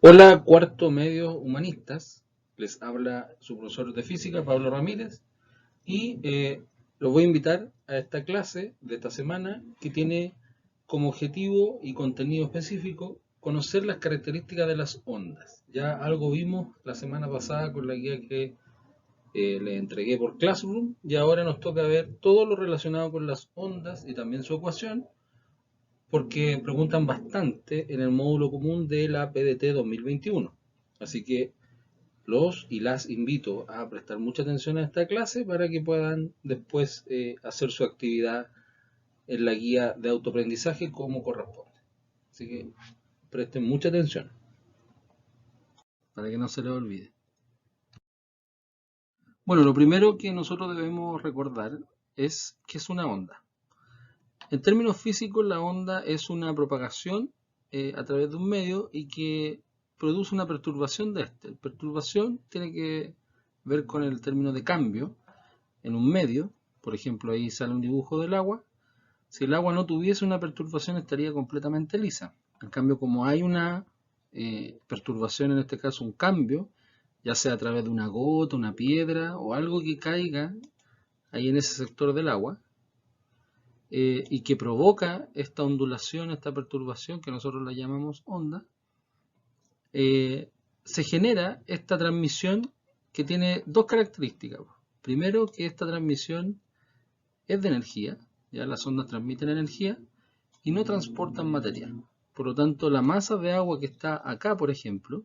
Hola, cuarto medio humanistas. Les habla su profesor de física, Pablo Ramírez, y los voy a invitar a esta clase de esta semana que tiene como objetivo y contenido específico conocer las características de las ondas. Ya algo vimos la semana pasada con la guía que le entregué por Classroom y ahora nos toca ver todo lo relacionado con las ondas y también su ecuación porque preguntan bastante en el módulo común de la PDT 2021. Así que los y las invito a prestar mucha atención a esta clase para que puedan después hacer su actividad en la guía de autoaprendizaje como corresponde. Así que presten mucha atención para que no se les olvide. Bueno, lo primero que nosotros debemos recordar es que es una onda. En términos físicos, la onda es una propagación a través de un medio y que produce una perturbación de este. La perturbación tiene que ver con el término de cambio en un medio. Por ejemplo, ahí sale un dibujo del agua. Si el agua no tuviese una perturbación, estaría completamente lisa. En cambio, como hay una perturbación, en este caso un cambio, ya sea a través de una gota, una piedra o algo que caiga ahí en ese sector del agua, y que provoca esta ondulación, esta perturbación que nosotros la llamamos onda, se genera esta transmisión que tiene dos características. Primero, que esta transmisión es de energía, ya las ondas transmiten energía y no transportan material. Por lo tanto, la masa de agua que está acá, por ejemplo,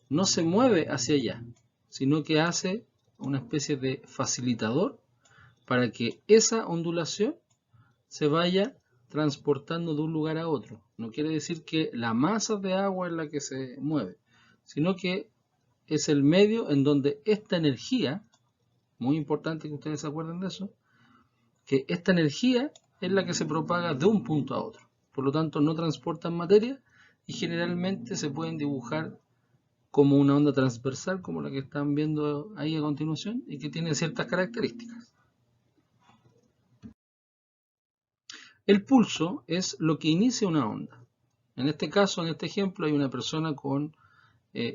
no se mueve hacia allá, sino que hace una especie de facilitador para que esa ondulación se vaya transportando de un lugar a otro. No quiere decir que la masa de agua es la que se mueve, sino que es el medio en donde esta energía, muy importante que ustedes se acuerden de eso, que esta energía es la que se propaga de un punto a otro. Por lo tanto, no transportan materia y generalmente se pueden dibujar como una onda transversal, como la que están viendo ahí a continuación, y que tiene ciertas características. El pulso es lo que inicia una onda. En este caso, en este ejemplo, hay una persona con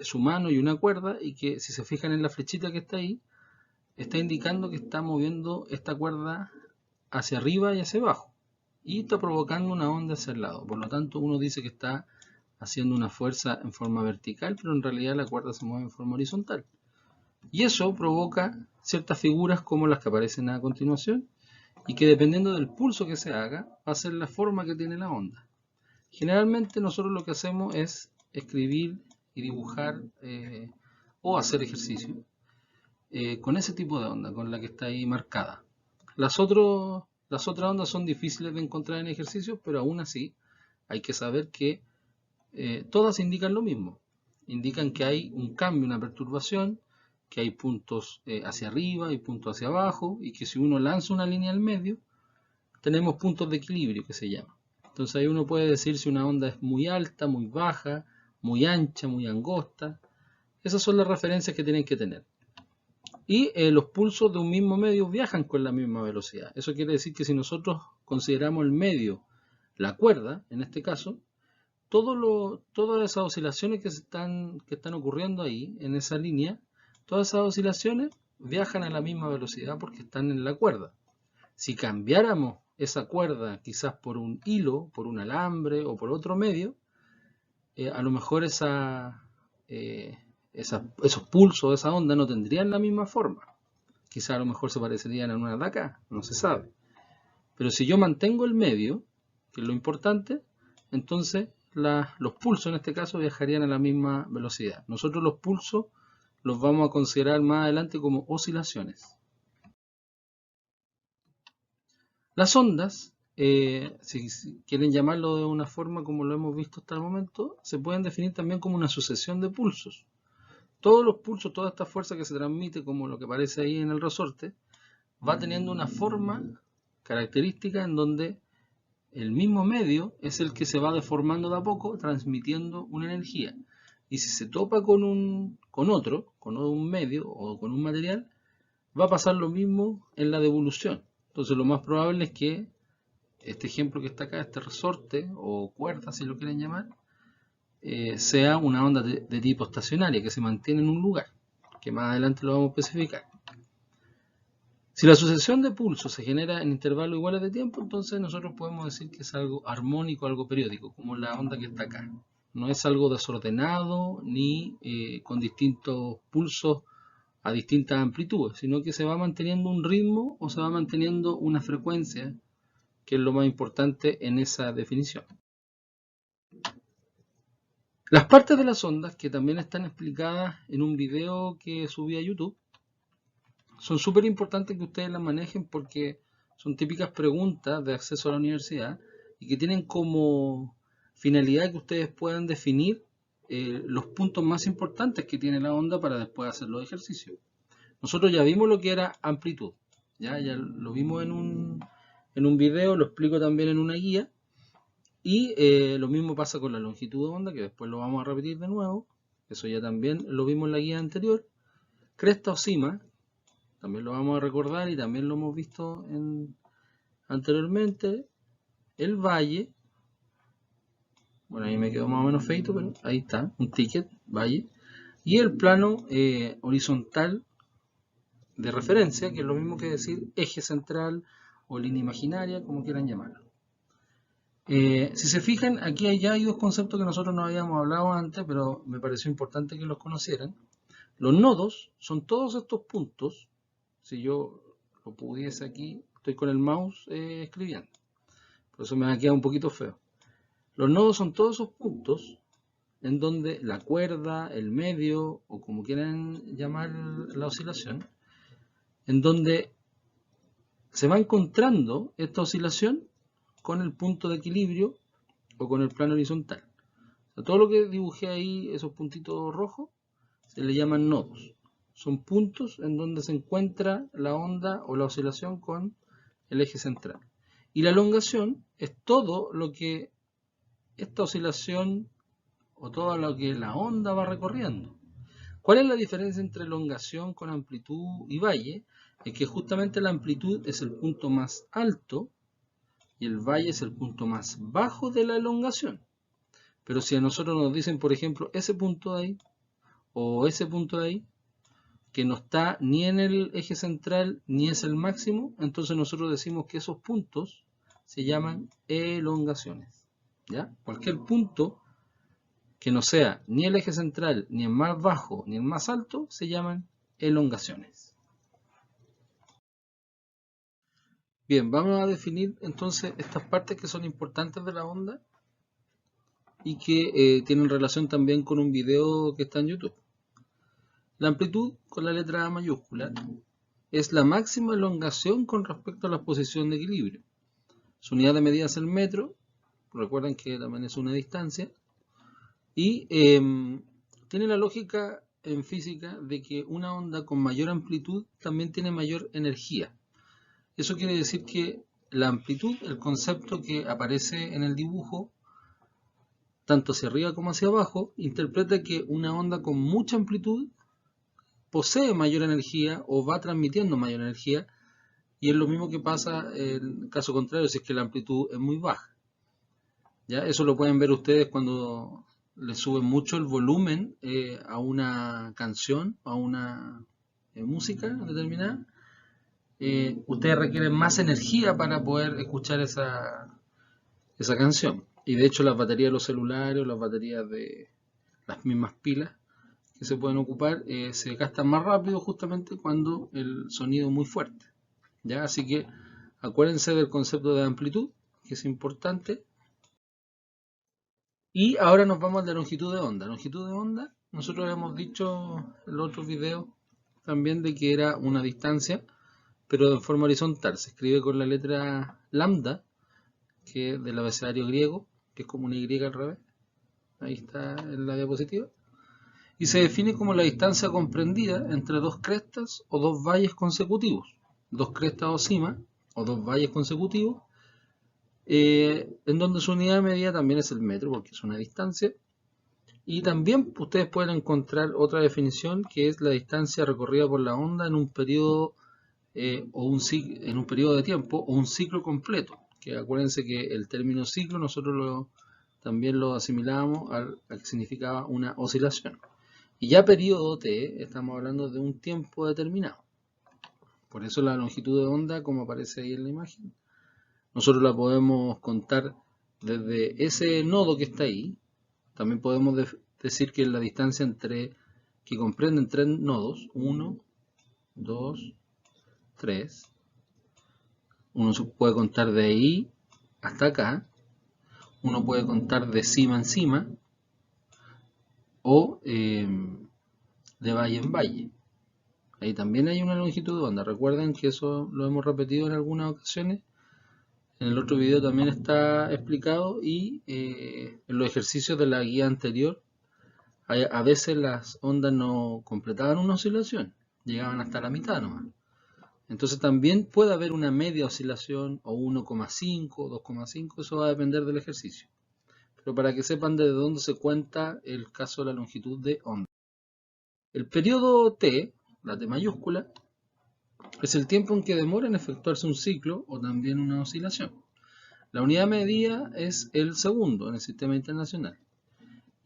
su mano y una cuerda y que, si se fijan en la flechita que está ahí, está indicando que está moviendo esta cuerda hacia arriba y hacia abajo y está provocando una onda hacia el lado. Por lo tanto, uno dice que está haciendo una fuerza en forma vertical, pero en realidad la cuerda se mueve en forma horizontal. Y eso provoca ciertas figuras como las que aparecen a continuación y que, dependiendo del pulso que se haga, va a ser la forma que tiene la onda. Generalmente nosotros lo que hacemos es escribir y dibujar o hacer ejercicio con ese tipo de onda, con la que está ahí marcada. Las otras ondas son difíciles de encontrar en ejercicios, pero aún así hay que saber que todas indican lo mismo. Indican que hay un cambio, una perturbación, que hay puntos hacia arriba y puntos hacia abajo, y que si uno lanza una línea al medio, tenemos puntos de equilibrio que se llama. Entonces ahí uno puede decir si una onda es muy alta, muy baja, muy ancha, muy angosta. Esas son las referencias que tienen que tener. Y los pulsos de un mismo medio viajan con la misma velocidad. Eso quiere decir que si nosotros consideramos el medio, la cuerda, en este caso, todas esas oscilaciones que están ocurriendo ahí, en esa línea, todas esas oscilaciones viajan a la misma velocidad porque están en la cuerda. Si cambiáramos esa cuerda quizás por un hilo, por un alambre o por otro medio, a lo mejor esos pulsos, esa onda no tendrían la misma forma. Quizás a lo mejor se parecerían a una de acá, no se sabe. Pero si yo mantengo el medio, que es lo importante, entonces los pulsos en este caso viajarían a la misma velocidad. Nosotros los pulsos los vamos a considerar más adelante como oscilaciones. Las ondas, si quieren llamarlo de una forma como lo hemos visto hasta el momento, se pueden definir también como una sucesión de pulsos. Todos los pulsos, toda esta fuerza que se transmite, como lo que aparece ahí en el resorte, va teniendo una forma característica en donde el mismo medio es el que se va deformando de a poco, transmitiendo una energía. Y si se topa con un medio o con un material, va a pasar lo mismo en la devolución. Entonces lo más probable es que este ejemplo que está acá, este resorte o cuerda, si lo quieren llamar, sea una onda de tipo estacionaria, que se mantiene en un lugar, que más adelante lo vamos a especificar. Si la sucesión de pulsos se genera en intervalos iguales de tiempo, entonces nosotros podemos decir que es algo armónico, algo periódico, como la onda que está acá. No es algo desordenado ni con distintos pulsos a distintas amplitudes, sino que se va manteniendo un ritmo o se va manteniendo una frecuencia, que es lo más importante en esa definición. Las partes de las ondas, que también están explicadas en un video que subí a YouTube, son súper importantes que ustedes las manejen porque son típicas preguntas de acceso a la universidad y que tienen como finalidad que ustedes puedan definir los puntos más importantes que tiene la onda para después hacer los ejercicios. Nosotros ya vimos lo que era amplitud, ya lo vimos en un video, lo explico también en una guía, y lo mismo pasa con la longitud de onda, que después lo vamos a repetir de nuevo, eso ya también lo vimos en la guía anterior. Cresta o cima, también lo vamos a recordar y también lo hemos visto anteriormente. El valle, bueno, ahí me quedó más o menos feito, pero ahí está, un ticket, valle. Y el plano horizontal de referencia, que es lo mismo que decir eje central o línea imaginaria, como quieran llamarlo. Si se fijan, aquí ya hay dos conceptos que nosotros no habíamos hablado antes, pero me pareció importante que los conocieran. Los nodos son todos estos puntos. Si yo lo pudiese aquí, estoy con el mouse escribiendo, por eso me va a quedar un poquito feo. Los nodos son todos esos puntos en donde la cuerda, el medio, o como quieran llamar la oscilación, en donde se va encontrando esta oscilación con el punto de equilibrio o con el plano horizontal. O sea, todo lo que dibujé ahí, esos puntitos rojos, se le llaman nodos. Son puntos en donde se encuentra la onda o la oscilación con el eje central. Y la elongación es todo lo que esta oscilación o todo lo que la onda va recorriendo. ¿Cuál es la diferencia entre elongación con amplitud y valle? Es que justamente la amplitud es el punto más alto y el valle es el punto más bajo de la elongación. Pero si a nosotros nos dicen, por ejemplo, ese punto de ahí o ese punto de ahí, que no está ni en el eje central ni es el máximo, entonces nosotros decimos que esos puntos se llaman elongaciones. ¿Ya? Cualquier punto que no sea ni el eje central, ni el más bajo, ni el más alto, se llaman elongaciones. Bien, vamos a definir entonces estas partes que son importantes de la onda y que tienen relación también con un video que está en YouTube. La amplitud, con la letra A mayúscula, es la máxima elongación con respecto a la posición de equilibrio. Su unidad de medida es el metro, recuerden que también es una distancia, y tiene la lógica en física de que una onda con mayor amplitud también tiene mayor energía. Eso quiere decir que la amplitud, el concepto que aparece en el dibujo, tanto hacia arriba como hacia abajo, interpreta que una onda con mucha amplitud posee mayor energía o va transmitiendo mayor energía, y es lo mismo que pasa en el caso contrario si es que la amplitud es muy baja. ¿Ya? Eso lo pueden ver ustedes cuando le suben mucho el volumen a una canción, a una música determinada. Ustedes requieren más energía para poder escuchar esa canción. Y de hecho las baterías de los celulares, las baterías de las mismas pilas que se pueden ocupar, se gastan más rápido justamente cuando el sonido es muy fuerte. ¿Ya? Así que acuérdense del concepto de amplitud, que es importante. Y ahora nos vamos a la longitud de onda. Longitud de onda, nosotros hemos dicho en el otro video también de que era una distancia, pero en forma horizontal. Se escribe con la letra lambda, que es del abecedario griego, que es como una Y al revés. Ahí está en la diapositiva. Y se define como la distancia comprendida entre dos crestas o dos valles consecutivos. Dos crestas o cimas, o dos valles consecutivos, en donde su unidad de medida también es el metro, porque es una distancia. Y también ustedes pueden encontrar otra definición, que es la distancia recorrida por la onda en un periodo en un periodo de tiempo o un ciclo completo. Que acuérdense que el término ciclo nosotros lo también lo asimilábamos al que significaba una oscilación. Y ya periodo t, estamos hablando de un tiempo determinado. Por eso la longitud de onda, como aparece ahí en la imagen, nosotros la podemos contar desde ese nodo que está ahí. También podemos decir que es la distancia que comprenden 3 nodos, 1, 2, 3. Uno se puede contar de ahí hasta acá. Uno puede contar de cima en cima o de valle en valle. Ahí también hay una longitud de onda. Recuerden que eso lo hemos repetido en algunas ocasiones. En el otro video también está explicado y en los ejercicios de la guía anterior a veces las ondas no completaban una oscilación, llegaban hasta la mitad nomás. Entonces también puede haber una media oscilación o 1,5, 2,5, eso va a depender del ejercicio. Pero para que sepan desde dónde se cuenta el caso de la longitud de onda. El periodo t, la t mayúscula, es el tiempo en que demora en efectuarse un ciclo o también una oscilación. La unidad medida es el segundo en el sistema internacional.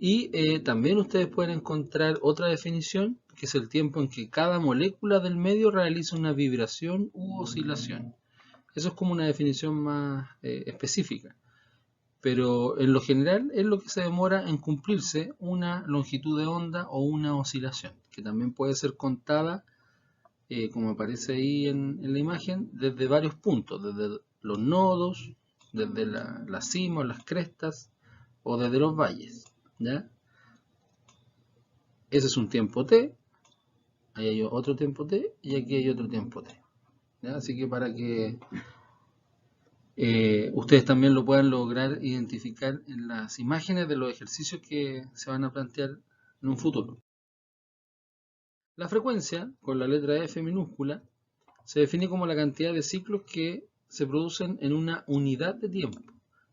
Y también ustedes pueden encontrar otra definición, que es el tiempo en que cada molécula del medio realiza una vibración u oscilación. Eso es como una definición más específica. Pero en lo general es lo que se demora en cumplirse una longitud de onda o una oscilación, que también puede ser contada, como aparece ahí en la imagen, desde varios puntos, desde los nodos, desde la cima o las crestas, o desde los valles, ¿ya? Ese es un tiempo t, ahí hay otro tiempo t y aquí hay otro tiempo t, ¿ya? Así que para que ustedes también lo puedan lograr identificar en las imágenes de los ejercicios que se van a plantear en un futuro. La frecuencia, con la letra F minúscula, se define como la cantidad de ciclos que se producen en una unidad de tiempo.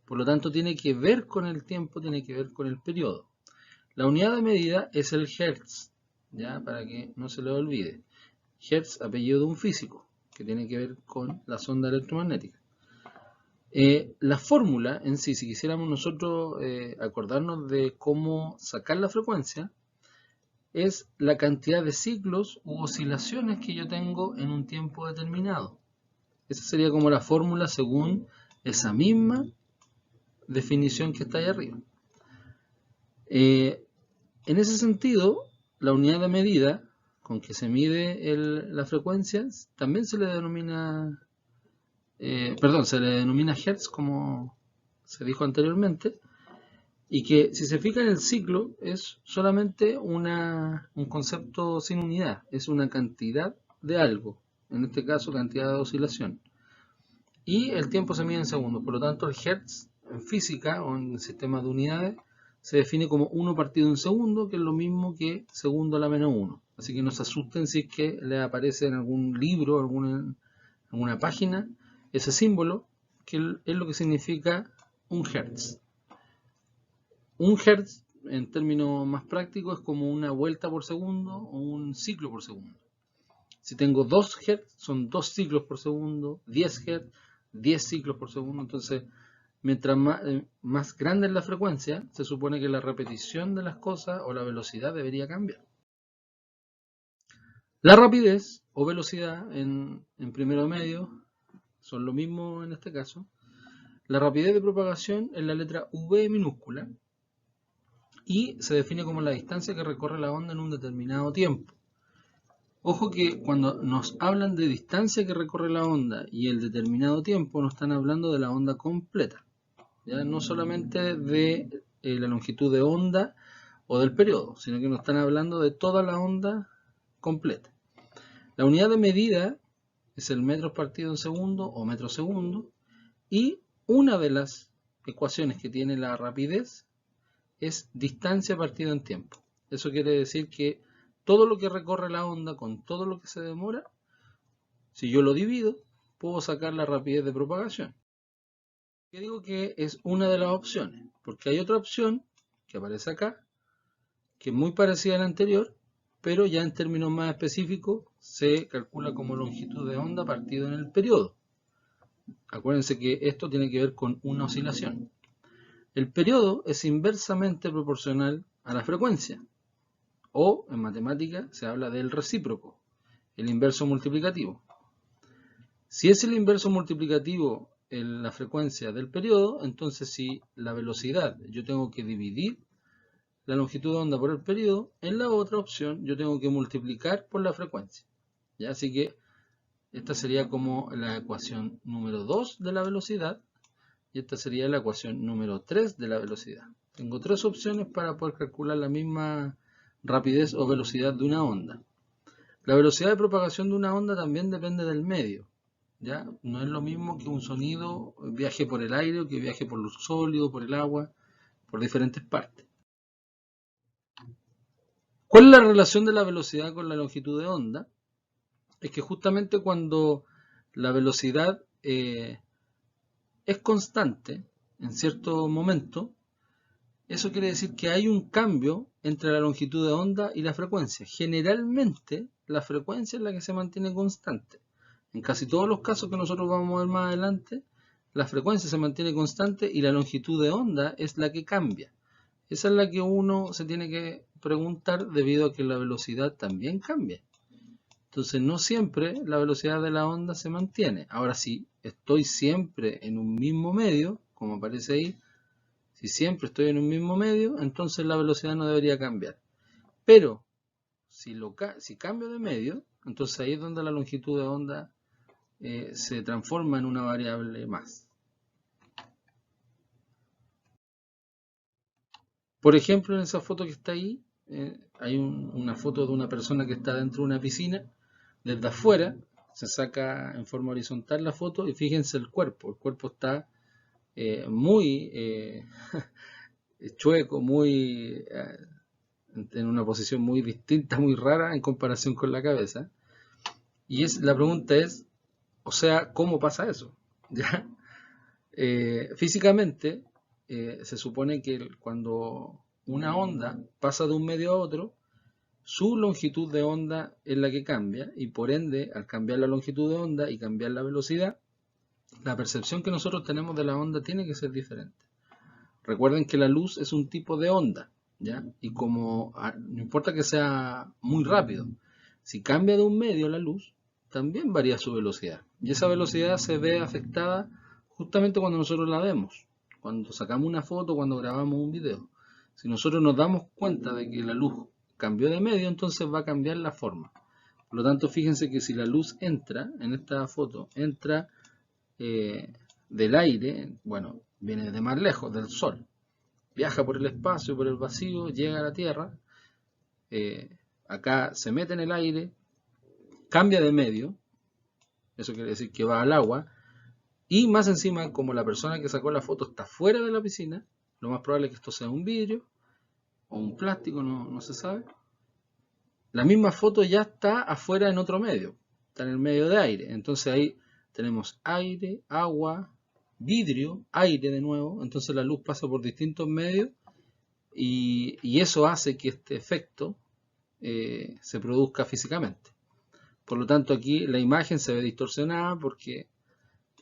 Por lo tanto, tiene que ver con el tiempo, tiene que ver con el periodo. La unidad de medida es el Hertz, ya para que no se le olvide. Hertz, apellido de un físico, que tiene que ver con las ondas electromagnéticas. La fórmula en sí, si quisiéramos nosotros acordarnos de cómo sacar la frecuencia, es la cantidad de ciclos u oscilaciones que yo tengo en un tiempo determinado. Esa sería como la fórmula según esa misma definición que está ahí arriba. En ese sentido, la unidad de medida con que se mide la frecuencia también se le denomina, se le denomina Hertz, como se dijo anteriormente, y que si se fija en el ciclo es solamente un concepto sin unidad, es una cantidad de algo, en este caso cantidad de oscilación. Y el tiempo se mide en segundos, por lo tanto el Hertz en física o en sistemas de unidades se define como 1 partido en segundo, que es lo mismo que segundo a la menos 1. Así que no se asusten si es que les aparece en algún libro, alguna página, ese símbolo, que es lo que significa un Hertz. Un Hertz, en términos más prácticos, es como una vuelta por segundo o un ciclo por segundo. Si tengo 2 Hz, son 2 ciclos por segundo, 10 Hz, 10 ciclos por segundo. Entonces, mientras más grande es la frecuencia, se supone que la repetición de las cosas o la velocidad debería cambiar. La rapidez o velocidad en primero medio son lo mismo en este caso. La rapidez de propagación es la letra V minúscula y se define como la distancia que recorre la onda en un determinado tiempo. Ojo que cuando nos hablan de distancia que recorre la onda y el determinado tiempo, nos están hablando de la onda completa, ¿ya? No solamente de la longitud de onda o del periodo, sino que nos están hablando de toda la onda completa. La unidad de medida es el metros partido en segundo o metro segundo, y una de las ecuaciones que tiene la rapidez es distancia partido en tiempo. Eso quiere decir que todo lo que recorre la onda con todo lo que se demora, si yo lo divido, puedo sacar la rapidez de propagación. Yo digo que es una de las opciones, porque hay otra opción que aparece acá, que es muy parecida a la anterior, pero ya en términos más específicos se calcula como longitud de onda partido en el periodo. Acuérdense que esto tiene que ver con una oscilación. El periodo es inversamente proporcional a la frecuencia, o en matemática se habla del recíproco, el inverso multiplicativo. Si es el inverso multiplicativo en la frecuencia del periodo, entonces si la velocidad yo tengo que dividir la longitud de onda por el periodo, en la otra opción yo tengo que multiplicar por la frecuencia. ¿Ya? Así que esta sería como la ecuación número 2 de la velocidad y esta sería la ecuación número 3 de la velocidad. Tengo tres opciones para poder calcular la misma rapidez o velocidad de una onda. La velocidad de propagación de una onda también depende del medio. ¿Ya? No es lo mismo que un sonido viaje por el aire o que viaje por lo sólido, por el agua, por diferentes partes. ¿Cuál es la relación de la velocidad con la longitud de onda? Es que justamente cuando la velocidad es constante en cierto momento, eso quiere decir que hay un cambio entre la longitud de onda y la frecuencia. Generalmente la frecuencia es la que se mantiene constante. En casi todos los casos que nosotros vamos a ver más adelante, la frecuencia se mantiene constante y la longitud de onda es la que cambia. Esa es la que uno se tiene que preguntar debido a que la velocidad también cambia. Entonces no siempre la velocidad de la onda se mantiene. Ahora si estoy siempre en un mismo medio, como aparece ahí, si siempre estoy en un mismo medio, entonces la velocidad no debería cambiar. Pero si cambio de medio, entonces ahí es donde la longitud de onda se transforma en una variable más. Por ejemplo, en esa foto que está ahí, hay una foto de una persona que está dentro de una piscina. Desde afuera se saca en forma horizontal la foto y fíjense el cuerpo. El cuerpo está muy chueco, muy en una posición muy distinta, muy rara en comparación con la cabeza. Y la pregunta es, o sea, ¿cómo pasa eso? ¿Ya? Físicamente, se supone que cuando una onda pasa de un medio a otro, su longitud de onda es la que cambia y por ende, al cambiar la longitud de onda y cambiar la velocidad, la percepción que nosotros tenemos de la onda tiene que ser diferente. Recuerden que la luz es un tipo de onda, ¿ya? Y como no importa que sea muy rápido, si cambia de un medio la luz, también varía su velocidad. Y esa velocidad se ve afectada justamente cuando nosotros la vemos, cuando sacamos una foto, cuando grabamos un video. Si nosotros nos damos cuenta de que la luz cambió de medio, entonces va a cambiar la forma. Por lo tanto, fíjense que si la luz entra, en esta foto, entra del aire, bueno, viene de más lejos, del sol. Viaja por el espacio, por el vacío, llega a la Tierra, acá se mete en el aire, cambia de medio, eso quiere decir que va al agua, y más encima, como la persona que sacó la foto está fuera de la piscina, lo más probable es que esto sea un vidrio o un plástico, no se sabe. La misma foto ya está afuera en otro medio, está en el medio de aire, entonces ahí tenemos aire, agua, vidrio, aire de nuevo, entonces la luz pasa por distintos medios y eso hace que este efecto se produzca físicamente. Por lo tanto aquí la imagen se ve distorsionada porque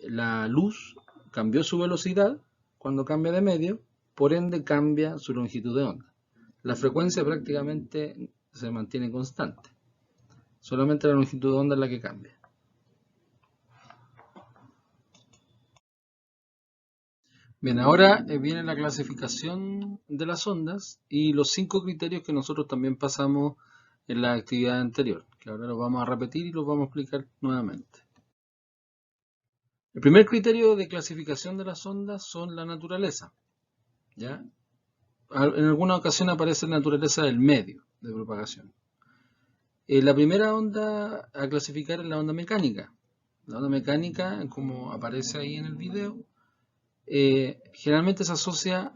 la luz cambió su velocidad cuando cambia de medio, por ende cambia su longitud de onda. La frecuencia prácticamente se mantiene constante, solamente la longitud de onda es la que cambia. Bien, ahora viene la clasificación de las ondas y los 5 criterios que nosotros también pasamos en la actividad anterior, que ahora los vamos a repetir y los vamos a explicar nuevamente. El primer criterio de clasificación de las ondas son la naturaleza, ¿ya? En alguna ocasión aparece la naturaleza del medio de propagación. La primera onda a clasificar es la onda mecánica. La onda mecánica, como aparece ahí en el video, generalmente se asocia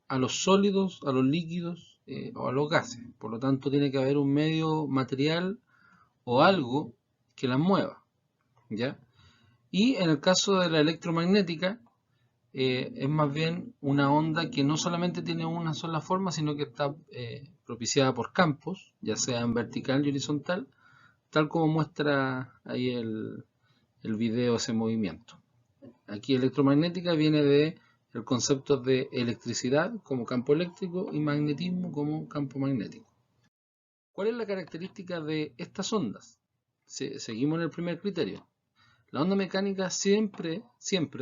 a los sólidos, a los líquidos o a los gases. Por lo tanto, tiene que haber un medio material o algo que las mueva, ¿ya? Y en el caso de la electromagnética, es más bien una onda que no solamente tiene una sola forma, sino que está propiciada por campos, ya sea en vertical y horizontal, tal como muestra ahí el video ese movimiento. Aquí electromagnética viene de el concepto de electricidad como campo eléctrico y magnetismo como campo magnético. ¿Cuál es la característica de estas ondas? Seguimos en el primer criterio. La onda mecánica siempre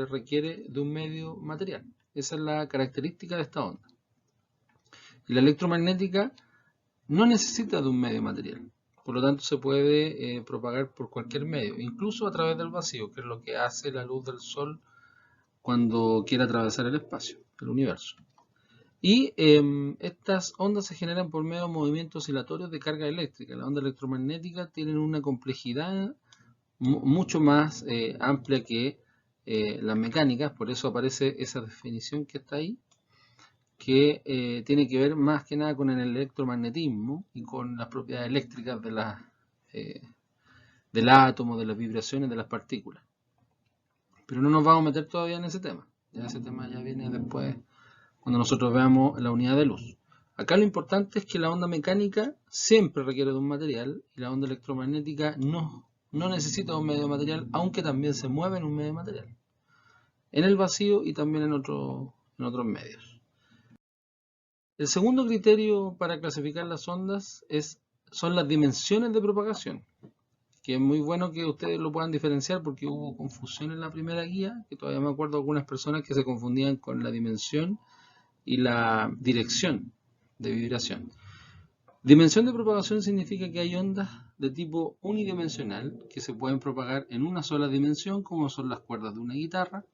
requiere de un medio material. Esa es la característica de esta onda. Y la electromagnética no necesita de un medio material. Por lo tanto, se puede propagar por cualquier medio, incluso a través del vacío, que es lo que hace la luz del sol cuando quiere atravesar el espacio, el universo. Y estas ondas se generan por medio de movimientos oscilatorios de carga eléctrica. Las ondas electromagnéticas tienen una complejidad mucho más amplia que las mecánicas, por eso aparece esa definición que está ahí, que tiene que ver más que nada con el electromagnetismo y con las propiedades eléctricas del átomo, de las vibraciones, de las partículas. Pero no nos vamos a meter todavía en ese tema. Ya ese tema ya viene después, cuando nosotros veamos la unidad de luz. Acá lo importante es que la onda mecánica siempre requiere de un material y la onda electromagnética no necesita un medio material, aunque también se mueve en un medio material. En el vacío y también en otros medios. El segundo criterio para clasificar las ondas son las dimensiones de propagación, que es muy bueno que ustedes lo puedan diferenciar porque hubo confusión en la primera guía, que todavía me acuerdo de algunas personas que se confundían con la dimensión y la dirección de vibración. Dimensión de propagación significa que hay ondas de tipo unidimensional que se pueden propagar en una sola dimensión, como son las cuerdas de una guitarra,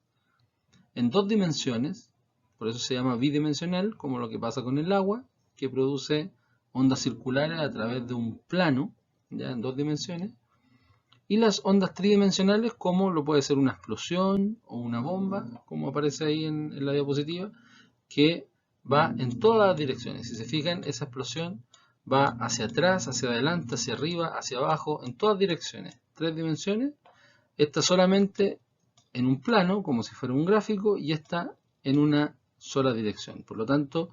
en dos dimensiones, por eso se llama bidimensional, como lo que pasa con el agua, que produce ondas circulares a través de un plano, ya en dos dimensiones, y las ondas tridimensionales, como lo puede ser una explosión o una bomba, como aparece ahí en la diapositiva, que va en todas las direcciones. Si se fijan, esa explosión va hacia atrás, hacia adelante, hacia arriba, hacia abajo, en todas direcciones. Tres dimensiones. Esta solamente en un plano, como si fuera un gráfico, y esta en una sola dirección. Por lo tanto,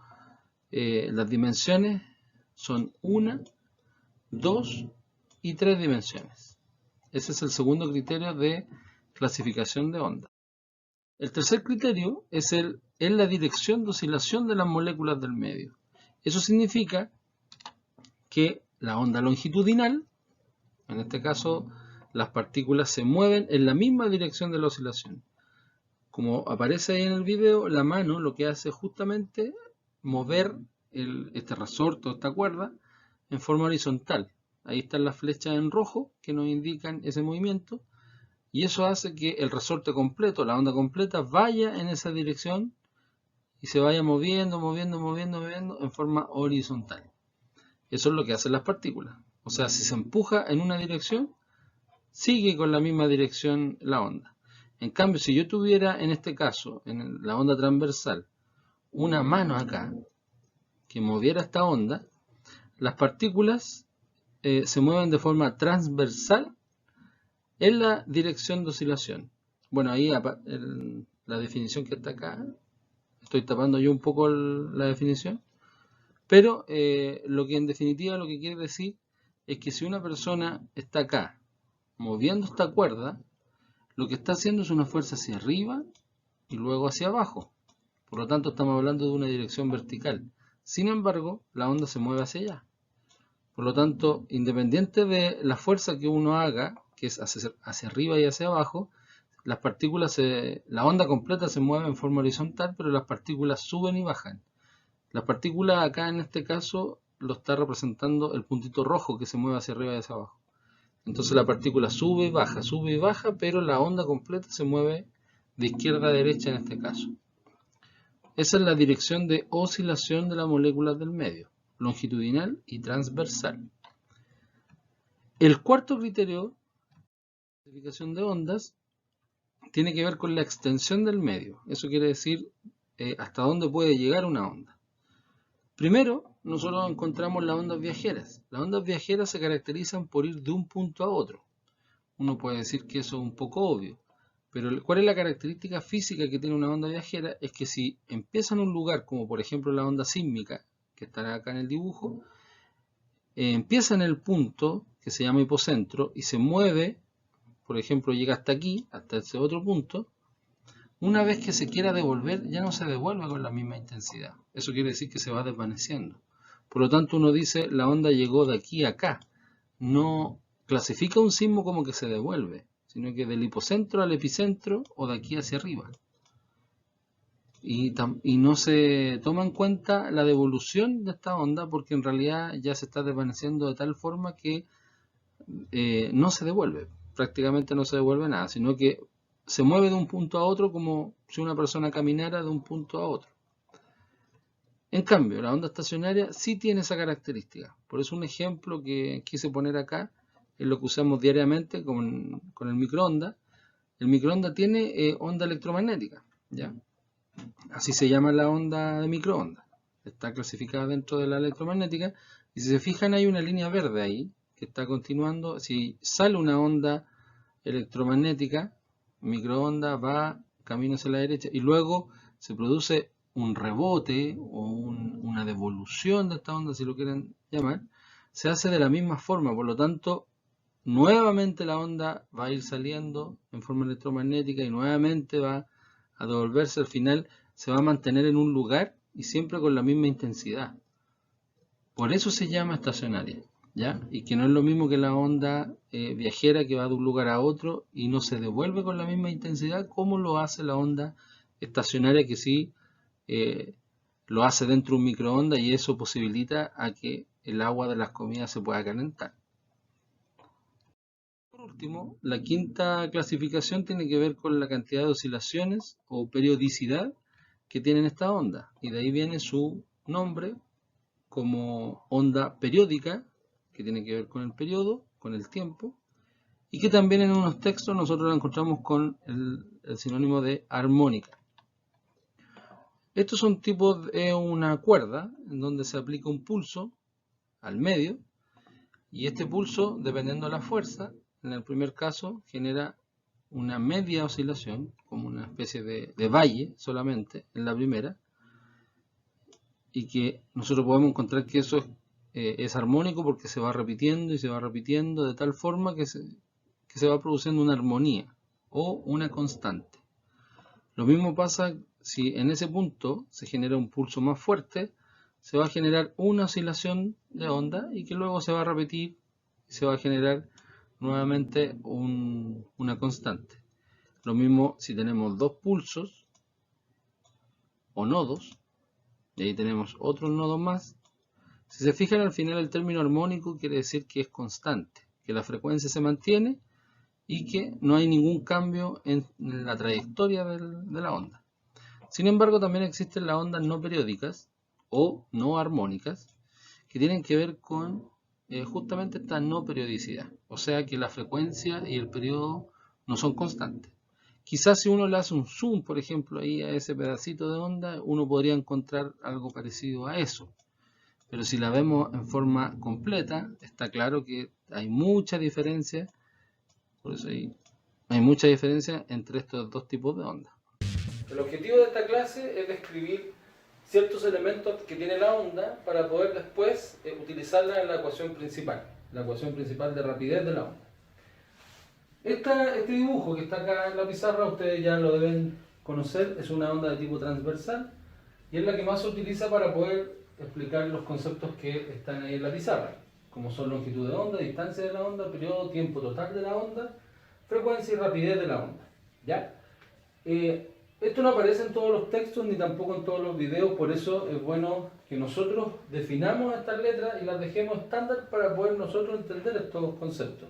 las dimensiones son 1, 2 y 3 dimensiones. Ese es el segundo criterio de clasificación de ondas. El tercer criterio es la dirección de oscilación de las moléculas del medio. Eso significa que la onda longitudinal, en este caso las partículas se mueven en la misma dirección de la oscilación. Como aparece ahí en el video, la mano lo que hace es justamente mover este resorte o esta cuerda en forma horizontal. Ahí están las flechas en rojo que nos indican ese movimiento. Y eso hace que el resorte completo, la onda completa, vaya en esa dirección y se vaya moviendo en forma horizontal. Eso es lo que hacen las partículas. O sea, si se empuja en una dirección, sigue con la misma dirección la onda. En cambio, si yo tuviera en este caso, en la onda transversal, una mano acá que moviera esta onda, las partículas se mueven de forma transversal en la dirección de oscilación. Bueno, ahí la definición que está acá, estoy tapando yo un poco la definición, pero lo que en definitiva lo que quiere decir es que si una persona está acá moviendo esta cuerda, lo que está haciendo es una fuerza hacia arriba y luego hacia abajo. Por lo tanto, estamos hablando de una dirección vertical. Sin embargo, la onda se mueve hacia allá. Por lo tanto, independiente de la fuerza que uno haga, que es hacia arriba y hacia abajo, las partículas, la onda completa se mueve en forma horizontal, pero las partículas suben y bajan. Las partículas acá en este caso lo está representando el puntito rojo que se mueve hacia arriba y hacia abajo. Entonces la partícula sube y baja, pero la onda completa se mueve de izquierda a derecha en este caso. Esa es la dirección de oscilación de las moléculas del medio, longitudinal y transversal. El cuarto criterio de clasificación de ondas tiene que ver con la extensión del medio. Eso quiere decir hasta dónde puede llegar una onda. Primero, nosotros encontramos las ondas viajeras. Las ondas viajeras se caracterizan por ir de un punto a otro. Uno puede decir que eso es un poco obvio, pero ¿cuál es la característica física que tiene una onda viajera? Es que si empieza en un lugar, como por ejemplo la onda sísmica, que está acá en el dibujo, empieza en el punto que se llama hipocentro y se mueve, por ejemplo, llega hasta aquí, hasta ese otro punto, una vez que se quiera devolver, ya no se devuelve con la misma intensidad. Eso quiere decir que se va desvaneciendo. Por lo tanto, uno dice, la onda llegó de aquí a acá. No clasifica un sismo como que se devuelve, sino que del hipocentro al epicentro o de aquí hacia arriba. Y no se toma en cuenta la devolución de esta onda porque en realidad ya se está desvaneciendo de tal forma que no se devuelve, prácticamente no se devuelve nada, sino que se mueve de un punto a otro como si una persona caminara de un punto a otro. En cambio, la onda estacionaria sí tiene esa característica. Por eso un ejemplo que quise poner acá es lo que usamos diariamente con el microondas. El microondas tiene onda electromagnética, ¿ya? Así se llama la onda de microondas. Está clasificada dentro de la electromagnética. Y si se fijan hay una línea verde ahí que está continuando. Si sale una onda electromagnética, microondas va camino hacia la derecha y luego se produce un rebote o una devolución de esta onda, si lo quieren llamar, se hace de la misma forma. Por lo tanto, nuevamente la onda va a ir saliendo en forma electromagnética y nuevamente va a devolverse. Al final se va a mantener en un lugar y siempre con la misma intensidad. Por eso se llama estacionaria, ¿ya? Y que no es lo mismo que la onda viajera que va de un lugar a otro y no se devuelve con la misma intensidad como lo hace la onda estacionaria, que sí lo hace dentro de un microondas y eso posibilita a que el agua de las comidas se pueda calentar. Por último, la quinta clasificación tiene que ver con la cantidad de oscilaciones o periodicidad que tienen esta onda, y de ahí viene su nombre como onda periódica, que tiene que ver con el periodo, con el tiempo, y que también en unos textos nosotros la encontramos con el sinónimo de armónica. Estos son tipos de una cuerda en donde se aplica un pulso al medio, y este pulso, dependiendo de la fuerza, en el primer caso genera una media oscilación, como una especie de valle solamente en la primera, y que nosotros podemos encontrar que eso es armónico porque se va repitiendo y se va repitiendo de tal forma que se va produciendo una armonía o una constante. Lo mismo pasa si en ese punto se genera un pulso más fuerte, se va a generar una oscilación de onda y que luego se va a repetir y se va a generar nuevamente una constante. Lo mismo si tenemos dos pulsos o nodos, y ahí tenemos otros nodos más. Si se fijan, al final el término armónico quiere decir que es constante, que la frecuencia se mantiene y que no hay ningún cambio en la trayectoria de la onda. Sin embargo, también existen las ondas no periódicas o no armónicas que tienen que ver con justamente esta no periodicidad, o sea que la frecuencia y el periodo no son constantes. Quizás si uno le hace un zoom, por ejemplo, ahí a ese pedacito de onda, uno podría encontrar algo parecido a eso. Pero si la vemos en forma completa, está claro que hay mucha diferencia, por eso hay mucha diferencia entre estos dos tipos de ondas. El objetivo de esta clase es describir ciertos elementos que tiene la onda para poder después utilizarla en la ecuación principal de rapidez de la onda. Este dibujo que está acá en la pizarra, ustedes ya lo deben conocer, es una onda de tipo transversal y es la que más se utiliza para poder explicar los conceptos que están ahí en la pizarra, como son longitud de onda, distancia de la onda, periodo, tiempo total de la onda, frecuencia y rapidez de la onda. ¿Ya? Esto no aparece en todos los textos ni tampoco en todos los videos, por eso es bueno que nosotros definamos estas letras y las dejemos estándar para poder nosotros entender estos conceptos.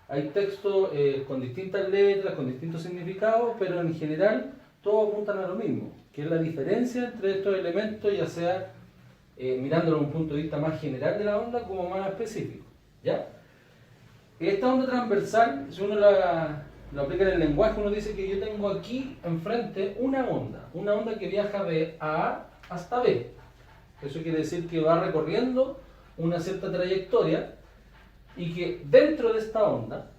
Hay textos con distintas letras, con distintos significados, pero en general todos apuntan a lo mismo, que es la diferencia entre estos elementos, ya sea mirándolo desde un punto de vista más general de la onda como más específico. ¿Ya? Esta onda transversal, si uno lo aplica en el lenguaje, uno dice que yo tengo aquí enfrente una onda que viaja de A hasta B. Eso quiere decir que va recorriendo una cierta trayectoria y que dentro de esta onda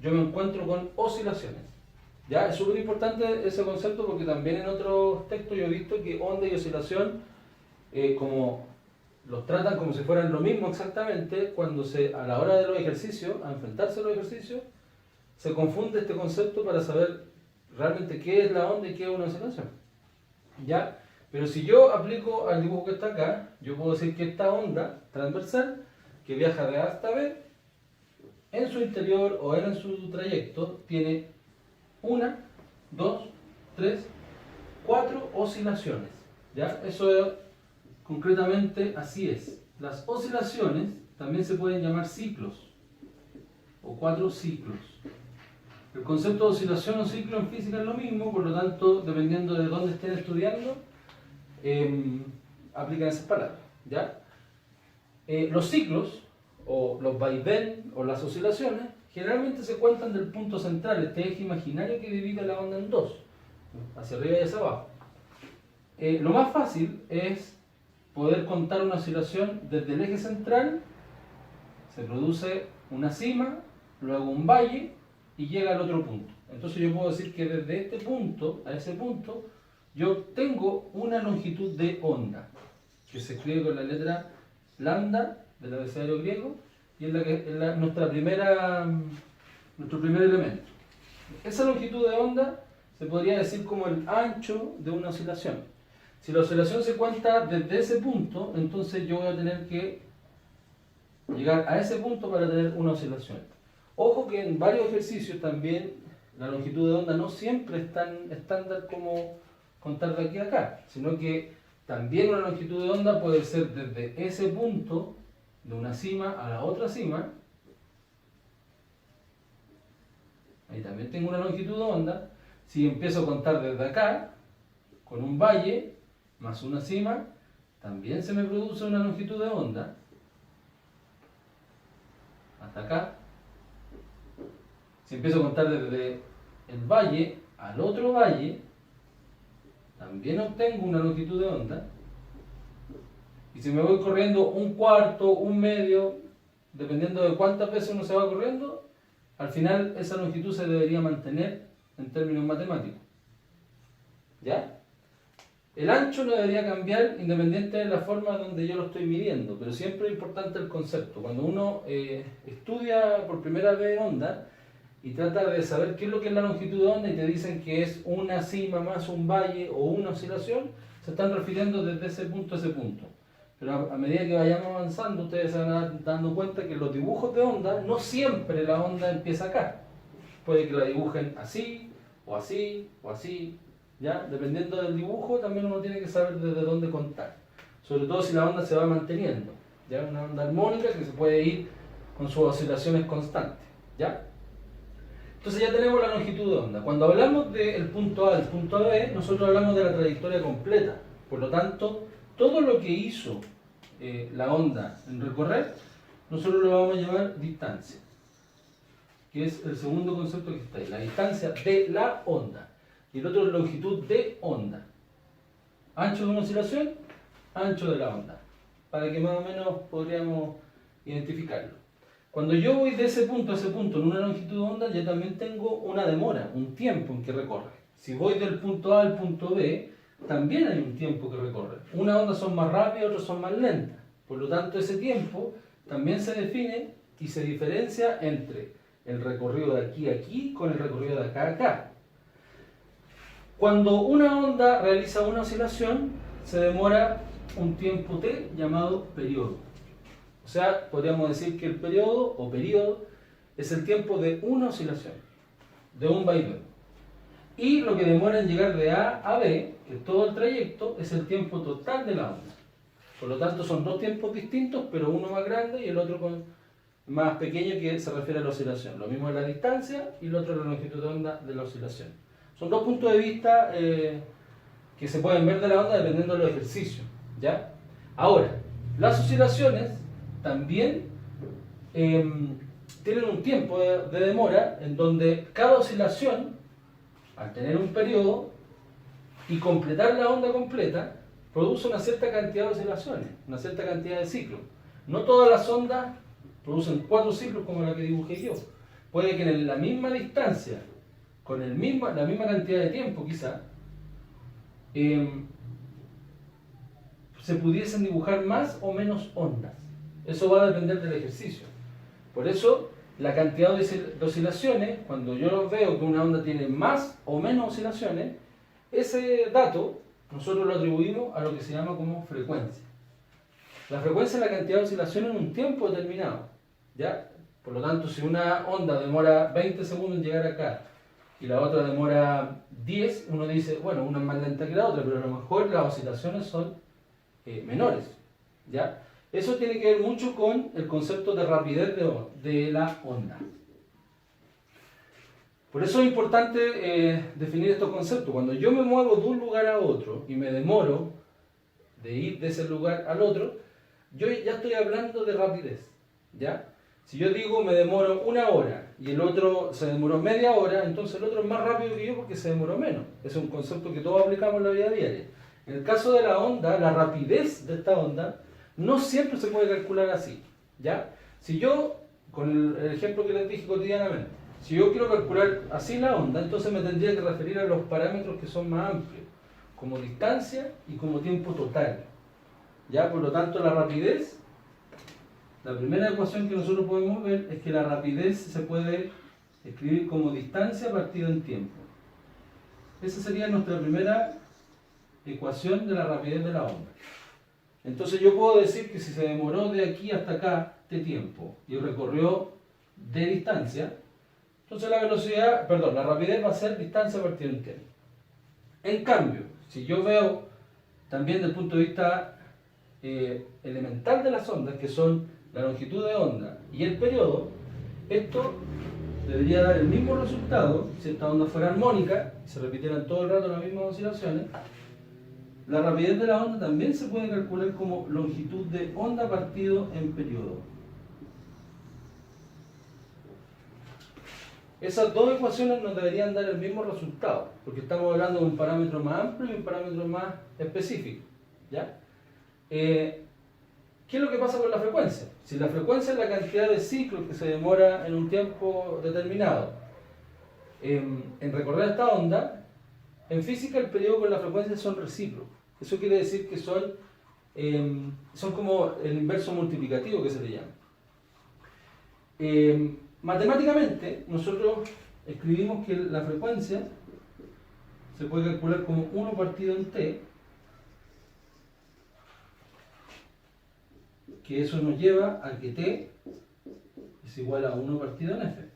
yo me encuentro con oscilaciones. ¿Ya? Es súper importante ese concepto porque también en otros textos yo he visto que onda y oscilación como los tratan como si fueran lo mismo exactamente, cuando a la hora de los ejercicios, a enfrentarse a los ejercicios, se confunde este concepto para saber realmente qué es la onda y qué es una oscilación. ¿Ya? Pero si yo aplico al dibujo que está acá, yo puedo decir que esta onda transversal, que viaja de A hasta B, en su interior o en su trayecto, tiene una, dos, tres, cuatro oscilaciones. ¿Ya? Eso es, concretamente así es. Las oscilaciones también se pueden llamar ciclos o cuatro ciclos. El concepto de oscilación o ciclo en física es lo mismo, por lo tanto, dependiendo de dónde estén estudiando, aplican esas palabras. ¿Ya? Los ciclos, o los vaivén, o las oscilaciones, generalmente se cuentan del punto central, este eje imaginario que divide la onda en dos, hacia arriba y hacia abajo. Lo más fácil es poder contar una oscilación desde el eje central, se produce una cima, luego un valle y llega al otro punto. Entonces yo puedo decir que desde este punto a ese punto yo tengo una longitud de onda, que se escribe con la letra lambda del abecedario griego y es nuestro primer elemento. Esa longitud de onda se podría decir como el ancho de una oscilación. Si la oscilación se cuenta desde ese punto, entonces yo voy a tener que llegar a ese punto para tener una oscilación. Ojo que en varios ejercicios también la longitud de onda no siempre es tan estándar como contar de aquí a acá, sino que también una longitud de onda puede ser desde ese punto, de una cima a la otra cima. Ahí también tengo una longitud de onda. Si empiezo a contar desde acá, con un valle más una cima, también se me produce una longitud de onda. Hasta acá. Si empiezo a contar desde el valle al otro valle, también obtengo una longitud de onda. Y si me voy corriendo un cuarto, un medio, dependiendo de cuántas veces uno se va corriendo, al final esa longitud se debería mantener en términos matemáticos. ¿Ya? El ancho no debería cambiar independiente de la forma donde yo lo estoy midiendo, pero siempre es importante el concepto. Cuando uno estudia por primera vez onda y trata de saber qué es lo que es la longitud de onda y te dicen que es una cima más un valle o una oscilación, se están refiriendo desde ese punto a ese punto. Pero a medida que vayamos avanzando, ustedes se van dando cuenta que los dibujos de onda, no siempre la onda empieza acá. Puede que la dibujen así, o así, o así. ¿Ya? Dependiendo del dibujo, también uno tiene que saber desde dónde contar. Sobre todo si la onda se va manteniendo. ¿Ya? Una onda armónica que se puede ir con sus oscilaciones constantes. ¿Ya? Entonces ya tenemos la longitud de onda. Cuando hablamos del punto A al punto B, nosotros hablamos de la trayectoria completa. Por lo tanto, todo lo que hizo la onda en recorrer, nosotros lo vamos a llamar distancia, que es el segundo concepto que está ahí, la distancia de la onda. Y el otro es longitud de onda. Ancho de una oscilación, ancho de la onda, para que más o menos podríamos identificarlo. Cuando yo voy de ese punto a ese punto en una longitud de onda, yo también tengo una demora, un tiempo en que recorre. Si voy del punto A al punto B, también hay un tiempo que recorre. Unas ondas son más rápidas, otras son más lentas. Por lo tanto, ese tiempo también se define y se diferencia entre el recorrido de aquí a aquí con el recorrido de acá a acá. Cuando una onda realiza una oscilación, se demora un tiempo t llamado periodo. O sea, podríamos decir que el periodo o período es el tiempo de una oscilación, de un vaivén. Y lo que demora en llegar de A a B, que todo el trayecto, es el tiempo total de la onda. Por lo tanto, son dos tiempos distintos, pero uno más grande y el otro más pequeño, que se refiere a la oscilación. Lo mismo es la distancia y el otro es la longitud de onda de la oscilación. Son dos puntos de vista que se pueden ver de la onda dependiendo de los ejercicios. ¿Ya? Ahora, las oscilaciones también tienen un tiempo de demora en donde cada oscilación, al tener un periodo y completar la onda completa, produce una cierta cantidad de oscilaciones, una cierta cantidad de ciclos. No todas las ondas producen 4 ciclos como la que dibujé yo. Puede que en la misma distancia, con la misma cantidad de tiempo quizá, se pudiesen dibujar más o menos ondas. Eso va a depender del ejercicio. Por eso la cantidad de oscilaciones, cuando yo veo que una onda tiene más o menos oscilaciones, ese dato nosotros lo atribuimos a lo que se llama como frecuencia. La frecuencia es la cantidad de oscilaciones en un tiempo determinado, ¿ya? Por lo tanto, si una onda demora 20 segundos en llegar acá y la otra demora 10, uno dice, bueno, una es más lenta que la otra, pero a lo mejor las oscilaciones son menores, ¿ya? Eso tiene que ver mucho con el concepto de rapidez de la onda. Por eso es importante definir estos conceptos. Cuando yo me muevo de un lugar a otro y me demoro de ir de ese lugar al otro, yo ya estoy hablando de rapidez, ¿ya? Si yo digo me demoro 1 hora y el otro se demoró media hora, entonces el otro es más rápido que yo porque se demoró menos. Ese es un concepto que todos aplicamos en la vida diaria. En el caso de la onda, la rapidez de esta onda no siempre se puede calcular así, ¿ya? Si yo, con el ejemplo que les dije cotidianamente, si yo quiero calcular así la onda, entonces me tendría que referir a los parámetros que son más amplios, como distancia y como tiempo total, ¿ya? Por lo tanto, la rapidez, la primera ecuación que nosotros podemos ver es que la rapidez se puede escribir como distancia partido en tiempo. Esa sería nuestra primera ecuación de la rapidez de la onda. Entonces yo puedo decir que si se demoró de aquí hasta acá de tiempo y recorrió de distancia, entonces la velocidad, perdón, la rapidez va a ser distancia partido en tiempo. En cambio, si yo veo también desde el punto de vista elemental de las ondas, que son la longitud de onda y el periodo, esto debería dar el mismo resultado si esta onda fuera armónica y se repitieran todo el rato las mismas oscilaciones. La rapidez de la onda también se puede calcular como longitud de onda partido en periodo. Esas dos ecuaciones nos deberían dar el mismo resultado, porque estamos hablando de un parámetro más amplio y un parámetro más específico, ¿ya? ¿Qué es lo que pasa con la frecuencia? Si la frecuencia es la cantidad de ciclos que se demora en un tiempo determinado en recorrer esta onda, en física el periodo con la frecuencia son recíprocos. Eso quiere decir que son como el inverso multiplicativo que se le llama. Matemáticamente, nosotros escribimos que la frecuencia se puede calcular como 1 partido en t, que eso nos lleva a que t es igual a 1 partido en f.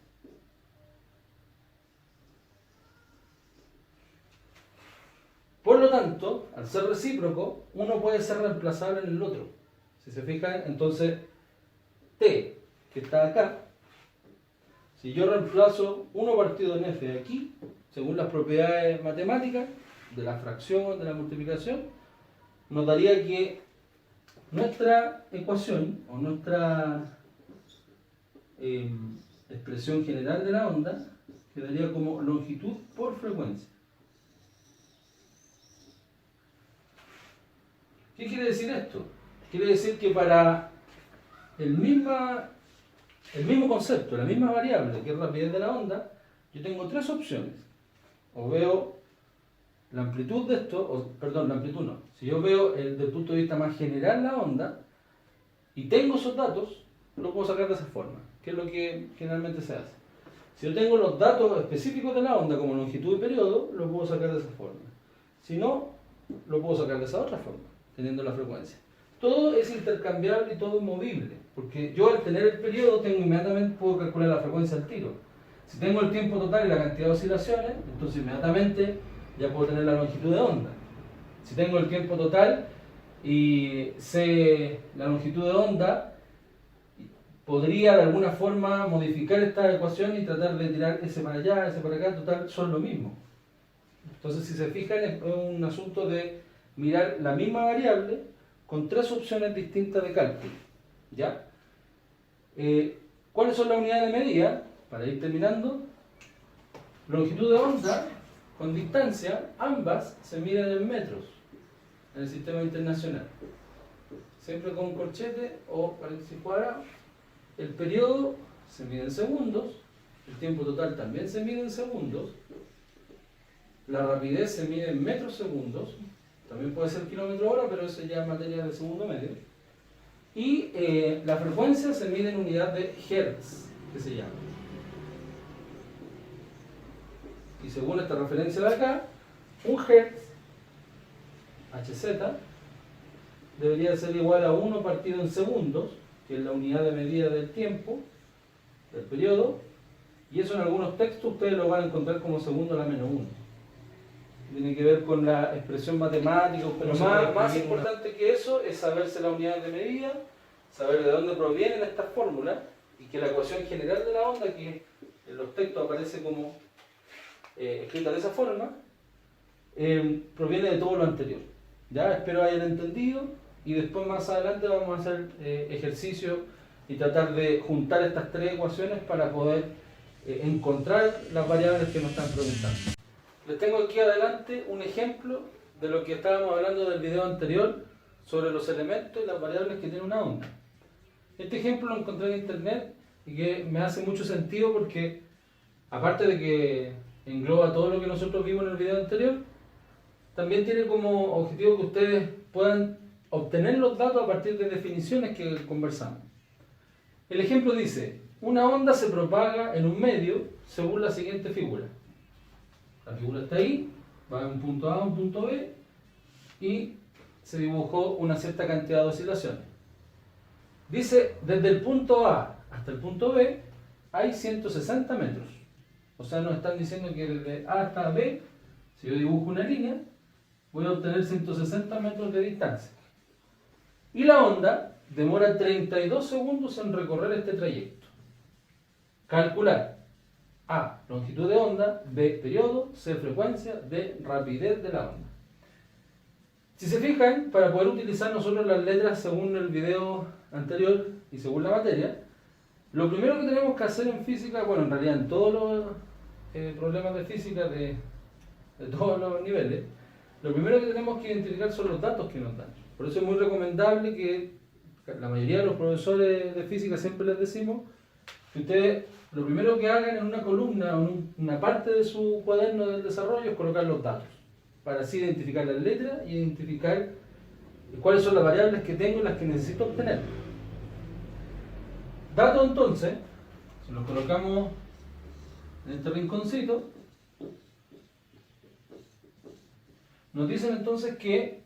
Por lo tanto, al ser recíproco, uno puede ser reemplazable en el otro. Si se fijan, entonces t, que está acá, si yo reemplazo 1 partido en f aquí, según las propiedades matemáticas de la fracción, de la multiplicación, nos daría que nuestra ecuación o nuestra expresión general de la onda quedaría como longitud por frecuencia. ¿Qué quiere decir esto? Quiere decir que para el mismo concepto, la misma variable, que es rapidez de la onda, yo tengo 3 opciones. O veo la amplitud de esto, perdón, la amplitud no. Si yo veo desde el punto de vista más general la onda, y tengo esos datos, lo puedo sacar de esa forma, que es lo que generalmente se hace. Si yo tengo los datos específicos de la onda, como longitud y periodo, lo puedo sacar de esa forma. Si no, lo puedo sacar de esa otra forma, teniendo la frecuencia. Todo es intercambiable y todo es movible, porque yo al tener el periodo inmediatamente puedo calcular la frecuencia al tiro. Si tengo el tiempo total y la cantidad de oscilaciones, entonces inmediatamente ya puedo tener la longitud de onda. Si tengo el tiempo total y sé la longitud de onda, podría de alguna forma modificar esta ecuación y tratar de tirar ese para allá, ese para acá, total, son lo mismo. Entonces, si se fijan, es un asunto de mirar la misma variable con 3 opciones distintas de cálculo, ¿ya? ¿Cuáles son las unidades de medida? Para ir terminando, longitud de onda con distancia, ambas se miden en metros en el sistema internacional. Siempre con corchete o paréntesis cuadrado. El periodo se mide en segundos, el tiempo total también se mide en segundos, la rapidez se mide en metros segundos, también puede ser kilómetro hora, pero eso ya es materia de segundo medio. Y la frecuencia se mide en unidad de hertz, que se llama. Y según esta referencia de acá, un Hertz, Hz, debería ser igual a 1 partido en segundos, que es la unidad de medida del tiempo, del periodo, y eso en algunos textos ustedes lo van a encontrar como segundo a la menos 1. Tiene que ver con la expresión matemática, pero más importante que eso es saberse la unidad de medida, saber de dónde provienen estas fórmulas, y que la ecuación general de la onda, que en los textos aparece como escrita de esa forma, proviene de todo lo anterior. Ya, espero hayan entendido, y después más adelante vamos a hacer ejercicio y tratar de juntar estas tres ecuaciones para poder encontrar las variables que nos están preguntando. Les tengo aquí adelante un ejemplo de lo que estábamos hablando del video anterior sobre los elementos y las variables que tiene una onda. Este ejemplo lo encontré en internet y que me hace mucho sentido porque, aparte de que engloba todo lo que nosotros vimos en el video anterior, también tiene como objetivo que ustedes puedan obtener los datos a partir de definiciones que conversamos. El ejemplo dice: una onda se propaga en un medio según la siguiente figura. La figura está ahí, va de un punto A a un punto B y se dibujó una cierta cantidad de oscilaciones. Dice, desde el punto A hasta el punto B hay 160 metros. O sea, nos están diciendo que desde A hasta B, si yo dibujo una línea, voy a obtener 160 metros de distancia. Y la onda demora 32 segundos en recorrer este trayecto. Calcular A, longitud de onda, B, periodo, C, frecuencia, D, rapidez de la onda. Si se fijan, para poder utilizar nosotros las letras según el video anterior y según la materia, lo primero que tenemos que hacer en física, bueno, en realidad en todos los problemas de física de todos los niveles, lo primero que tenemos que identificar son los datos que nos dan. Por eso es muy recomendable que la mayoría de los profesores de física siempre les decimos que ustedes lo primero que hagan en una columna o en una parte de su cuaderno del desarrollo es colocar los datos, para así identificar las letras y identificar cuáles son las variables que tengo y las que necesito obtener. Datos entonces, si los colocamos en este rinconcito, nos dicen entonces que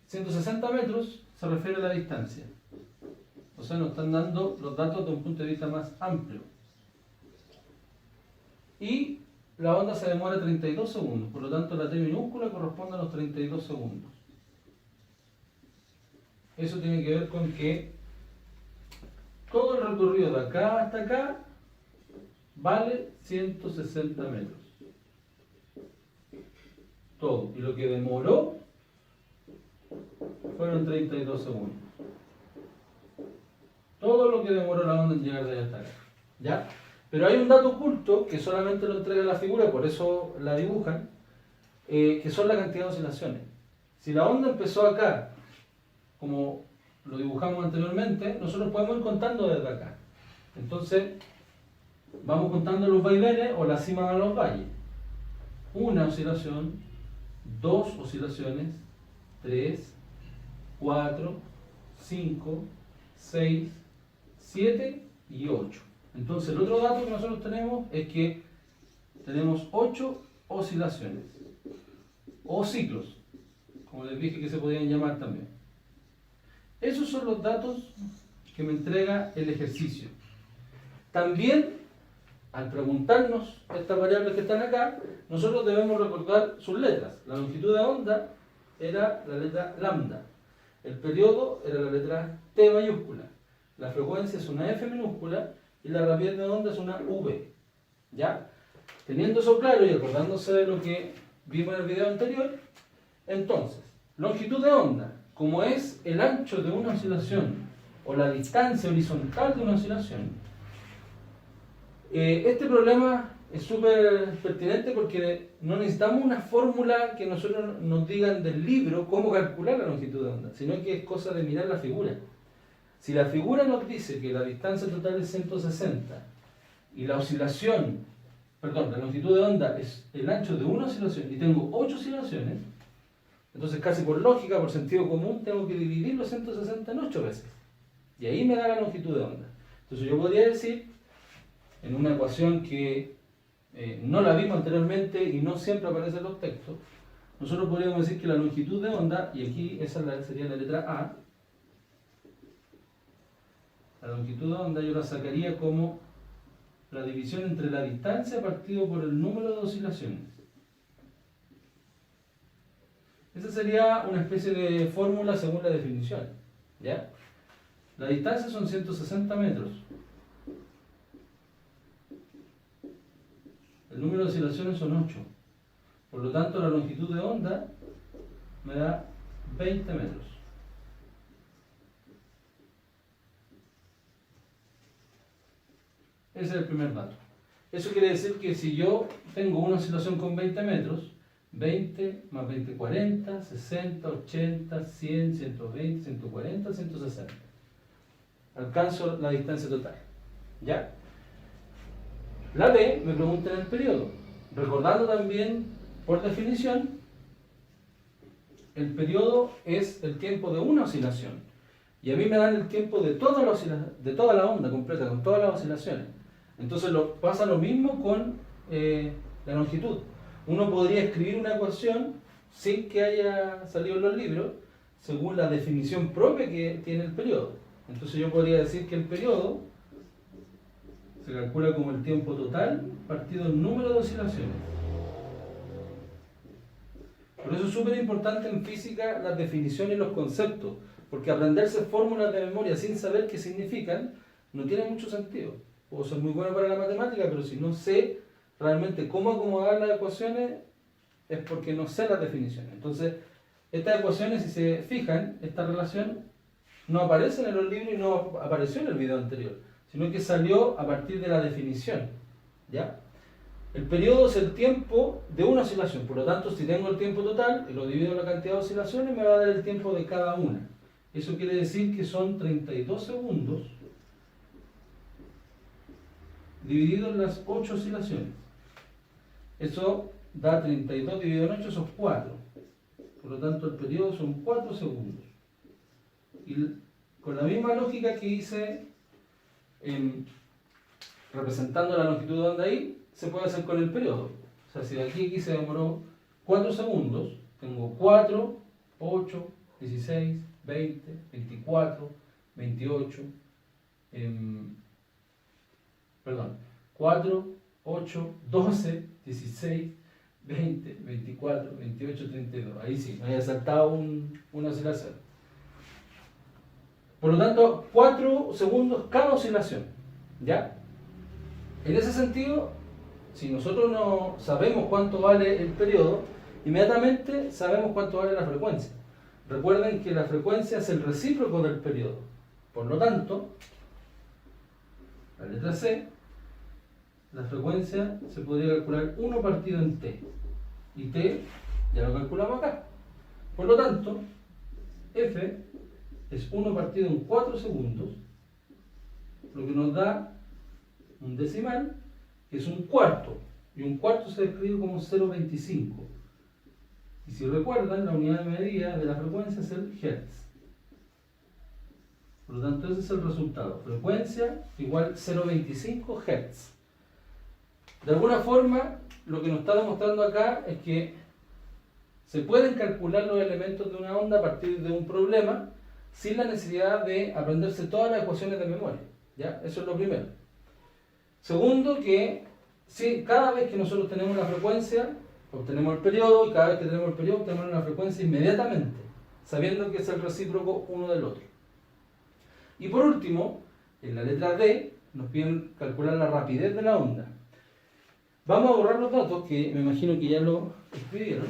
160 metros se refiere a la distancia. O sea, nos están dando los datos de un punto de vista más amplio. Y la onda se demora 32 segundos, por lo tanto la T minúscula corresponde a los 32 segundos. Eso tiene que ver con que todo el recorrido de acá hasta acá vale 160 metros. Todo. Y lo que demoró fueron 32 segundos. Todo lo que demoró la onda en llegar de allá hasta acá. ¿Ya? Pero hay un dato oculto que solamente lo entrega la figura, por eso la dibujan, que son la cantidad de oscilaciones. Si la onda empezó acá, como lo dibujamos anteriormente, nosotros podemos ir contando desde acá. Entonces, vamos contando los vaivenes o la cima de los valles. Una oscilación, dos oscilaciones, 3, 4, 5, 6, 7 y 8. Entonces el otro dato que nosotros tenemos es que tenemos 8 oscilaciones o ciclos, como les dije que se podían llamar también. Esos son los datos que me entrega el ejercicio. También, al preguntarnos estas variables que están acá, nosotros debemos recordar sus letras. La longitud de onda era la letra lambda, el periodo era la letra T mayúscula, la frecuencia es una F minúscula y la rapidez de onda es una V. ¿Ya? Teniendo eso claro y acordándose de lo que vimos en el video anterior, entonces, longitud de onda, como es el ancho de una oscilación o la distancia horizontal de una oscilación, este problema es súper pertinente porque no necesitamos una fórmula que nosotros nos digan del libro cómo calcular la longitud de onda, sino que es cosa de mirar la figura. Si la figura nos dice que la distancia total es 160 y la oscilación, perdón, la longitud de onda es el ancho de una oscilación y tengo 8 oscilaciones, entonces casi por lógica, por sentido común, tengo que dividir los 160 en 8 veces. Y ahí me da la longitud de onda. Entonces yo podría decir en una ecuación que no la vimos anteriormente y no siempre aparece en los textos, nosotros podríamos decir que la longitud de onda, y aquí esa sería la letra A, la longitud de onda yo la sacaría como la división entre la distancia partido por el número de oscilaciones. Esa sería una especie de fórmula según la definición, ¿ya? La distancia son 160 metros. El número de oscilaciones son 8. Por lo tanto, la longitud de onda me da 20 metros. Ese es el primer dato. Eso quiere decir que si yo tengo una oscilación con 20 metros, 20 más 20, 40, 60, 80, 100, 120, 140, 160. Alcanzo la distancia total. ¿Ya? La B me pregunta en el periodo. Recordando también, por definición, el periodo es el tiempo de una oscilación. Y a mí me dan el tiempo de toda la onda completa, con todas las oscilaciones. Entonces pasa lo mismo con la longitud. Uno podría escribir una ecuación sin que haya salido en los libros, según la definición propia que tiene el periodo. Entonces yo podría decir que el periodo se calcula como el tiempo total partido el número de oscilaciones. Por eso es súper importante en física las definiciones y los conceptos, porque aprenderse fórmulas de memoria sin saber qué significan no tiene mucho sentido. Puedo ser muy bueno para la matemática, pero si no sé realmente cómo acomodar las ecuaciones, es porque no sé las definiciones. Entonces, estas ecuaciones, si se fijan, esta relación no aparece en los libros y no apareció en el video anterior, sino que salió a partir de la definición. ¿Ya? El periodo es el tiempo de una oscilación, por lo tanto, si tengo el tiempo total y lo divido en la cantidad de oscilaciones, me va a dar el tiempo de cada una. Eso quiere decir que son 32 segundos dividido en las 8 oscilaciones. Eso da 32 dividido en 8, son 4. Por lo tanto, el periodo son 4 segundos. Y con la misma lógica que hice representando la longitud de onda ahí, se puede hacer con el periodo. O sea, si de aquí a aquí se demoró 4 segundos, tengo 4, 8, 16, 20, 24, 28, 4, 8, 12, 16, 20, 24, 28, 32. Ahí sí, me había saltado una oscilación. Por lo tanto, 4 segundos cada oscilación. ¿Ya? En ese sentido, si nosotros no sabemos cuánto vale el periodo, inmediatamente sabemos cuánto vale la frecuencia. Recuerden que la frecuencia es el recíproco del periodo. Por lo tanto, la letra C, la frecuencia se podría calcular 1 partido en t. Y t ya lo calculamos acá. Por lo tanto, F es 1 partido en 4 segundos, lo que nos da un decimal, que es un cuarto. Y un cuarto se escribe como 0,25. Y si recuerdan, la unidad de medida de la frecuencia es el Hertz. Por lo tanto, ese es el resultado. Frecuencia igual 0,25 Hz. De alguna forma, lo que nos está demostrando acá es que se pueden calcular los elementos de una onda a partir de un problema sin la necesidad de aprenderse todas las ecuaciones de memoria. ¿Ya? Eso es lo primero. Segundo, que si cada vez que nosotros tenemos la frecuencia, obtenemos el periodo, y cada vez que tenemos el periodo, obtenemos la frecuencia inmediatamente, sabiendo que es el recíproco uno del otro. Y por último, en la letra D, nos piden calcular la rapidez de la onda. Vamos a borrar los datos, que me imagino que ya lo escribieron.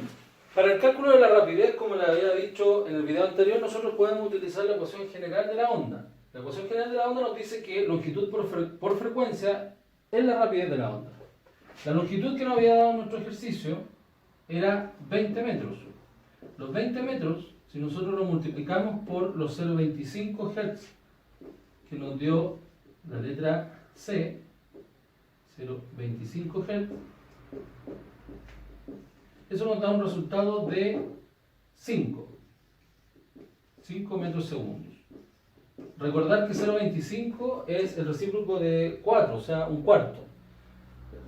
Para el cálculo de la rapidez, como les había dicho en el video anterior, nosotros podemos utilizar la ecuación general de la onda. La ecuación general de la onda nos dice que longitud por frecuencia es la rapidez de la onda. La longitud que nos había dado nuestro ejercicio era 20 metros. Los 20 metros, si nosotros lo multiplicamos por los 0,25 Hz, que nos dio la letra C, 0,25 Hz, eso nos da un resultado de 5 metros segundos. Recordar que 0,25 es el recíproco de 4, o sea, un cuarto.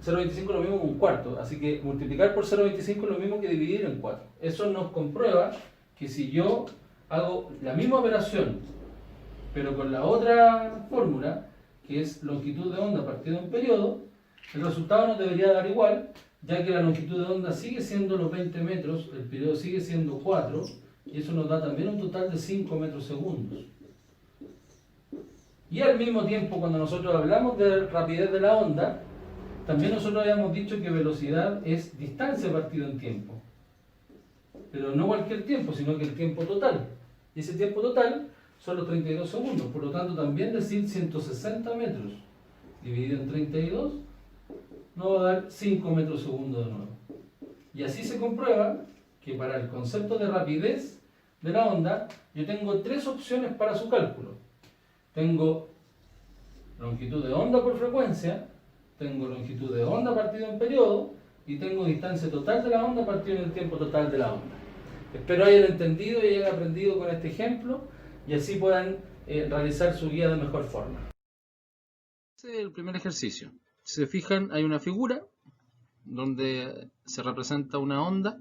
0,25 es lo mismo que un cuarto, así que multiplicar por 0,25 es lo mismo que dividir en 4. Eso nos comprueba que si yo hago la misma operación, pero con la otra fórmula, que es longitud de onda partido en periodo, el resultado nos debería dar igual, ya que la longitud de onda sigue siendo los 20 metros, el periodo sigue siendo 4, y eso nos da también un total de 5 metros segundos. Y al mismo tiempo, cuando nosotros hablamos de rapidez de la onda, también nosotros habíamos dicho que velocidad es distancia partido en tiempo. Pero no cualquier tiempo, sino que el tiempo total. Y ese tiempo total son los 32 segundos. Por lo tanto, también decir 160 metros dividido en 32 nos va a dar 5 metros segundos de nuevo. Y así se comprueba que para el concepto de rapidez de la onda, yo tengo tres opciones para su cálculo. Tengo longitud de onda por frecuencia, tengo longitud de onda partido en periodo y tengo distancia total de la onda partido en el tiempo total de la onda. Espero hayan entendido y hayan aprendido con este ejemplo y así puedan realizar su guía de mejor forma. Este es el primer ejercicio. Si se fijan, hay una figura donde se representa una onda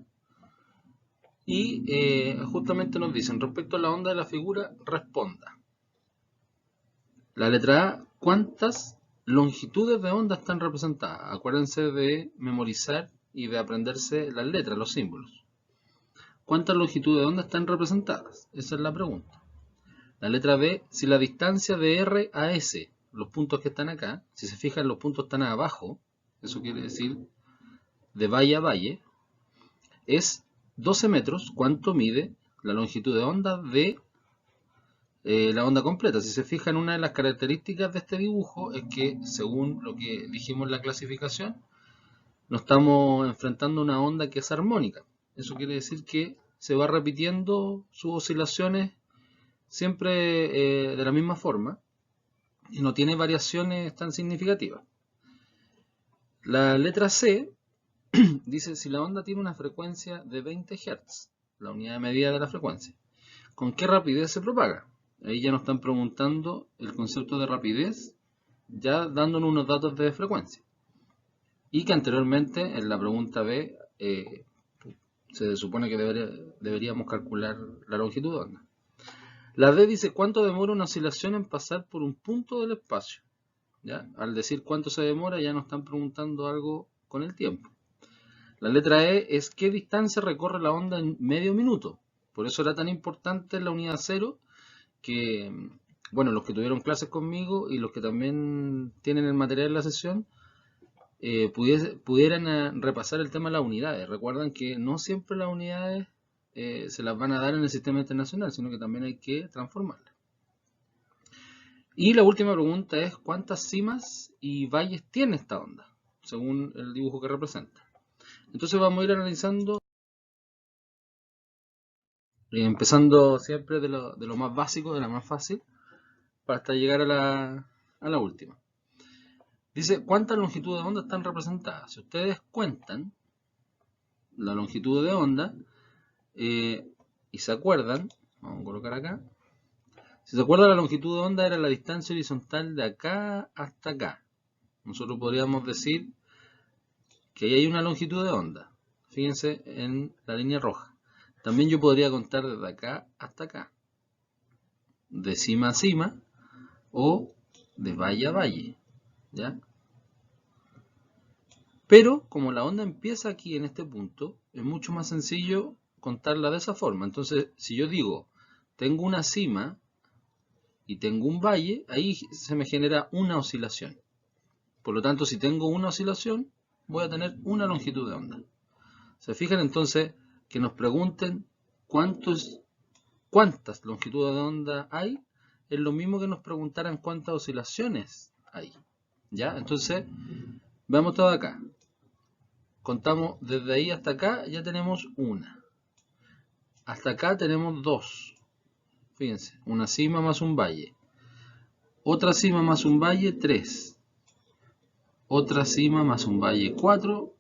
y justamente nos dicen, respecto a la onda de la figura, responda. La letra A, ¿cuántas longitudes de onda están representadas? Acuérdense de memorizar y de aprenderse las letras, los símbolos. ¿Cuántas longitudes de onda están representadas? Esa es la pregunta. La letra B, si la distancia de R a S, los puntos que están acá, si se fijan los puntos están abajo, eso quiere decir de valle a valle, es 12 metros, ¿cuánto mide la longitud de onda de la onda completa? Si se fijan, una de las características de este dibujo es que, según lo que dijimos en la clasificación, nos estamos enfrentando a una onda que es armónica. Eso quiere decir que se va repitiendo sus oscilaciones siempre de la misma forma y no tiene variaciones tan significativas. La letra C dice si la onda tiene una frecuencia de 20 Hz, la unidad de medida de la frecuencia, ¿con qué rapidez se propaga? Ahí ya nos están preguntando el concepto de rapidez, ya dándonos unos datos de frecuencia. Y que anteriormente, en la pregunta B, se supone que deberíamos calcular la longitud de onda. La D dice cuánto demora una oscilación en pasar por un punto del espacio. ¿Ya? Al decir cuánto se demora, ya nos están preguntando algo con el tiempo. La letra E es qué distancia recorre la onda en medio minuto. Por eso era tan importante la unidad 0, que, bueno, los que tuvieron clases conmigo y los que también tienen el material de la sesión, pudieran repasar el tema de las unidades. Recuerdan que no siempre las unidades se las van a dar en el sistema internacional, sino que también hay que transformarlas. Y la última pregunta es ¿cuántas cimas y valles tiene esta onda? Según el dibujo que representa. Entonces vamos a ir analizando, empezando siempre de lo más básico, de la más fácil, para hasta llegar a la última. Dice, ¿cuántas longitudes de onda están representadas? Si ustedes cuentan la longitud de onda y se acuerdan, vamos a colocar acá, si se acuerdan la longitud de onda era la distancia horizontal de acá hasta acá. Nosotros podríamos decir que ahí hay una longitud de onda. Fíjense en la línea roja. También yo podría contar desde acá hasta acá, de cima a cima o de valle a valle, ¿ya? Pero como la onda empieza aquí en este punto, es mucho más sencillo contarla de esa forma. Entonces, si yo digo, tengo una cima y tengo un valle, ahí se me genera una oscilación. Por lo tanto, si tengo una oscilación, voy a tener una longitud de onda. ¿Se fijan entonces que nos pregunten cuántas longitudes de onda hay? Es lo mismo que nos preguntaran cuántas oscilaciones hay. ¿Ya? Entonces, veamos todo acá. Contamos desde ahí hasta acá, ya tenemos una. Hasta acá tenemos dos. Fíjense, una cima más un valle. Otra cima más un valle, 3. Otra cima más un valle, 4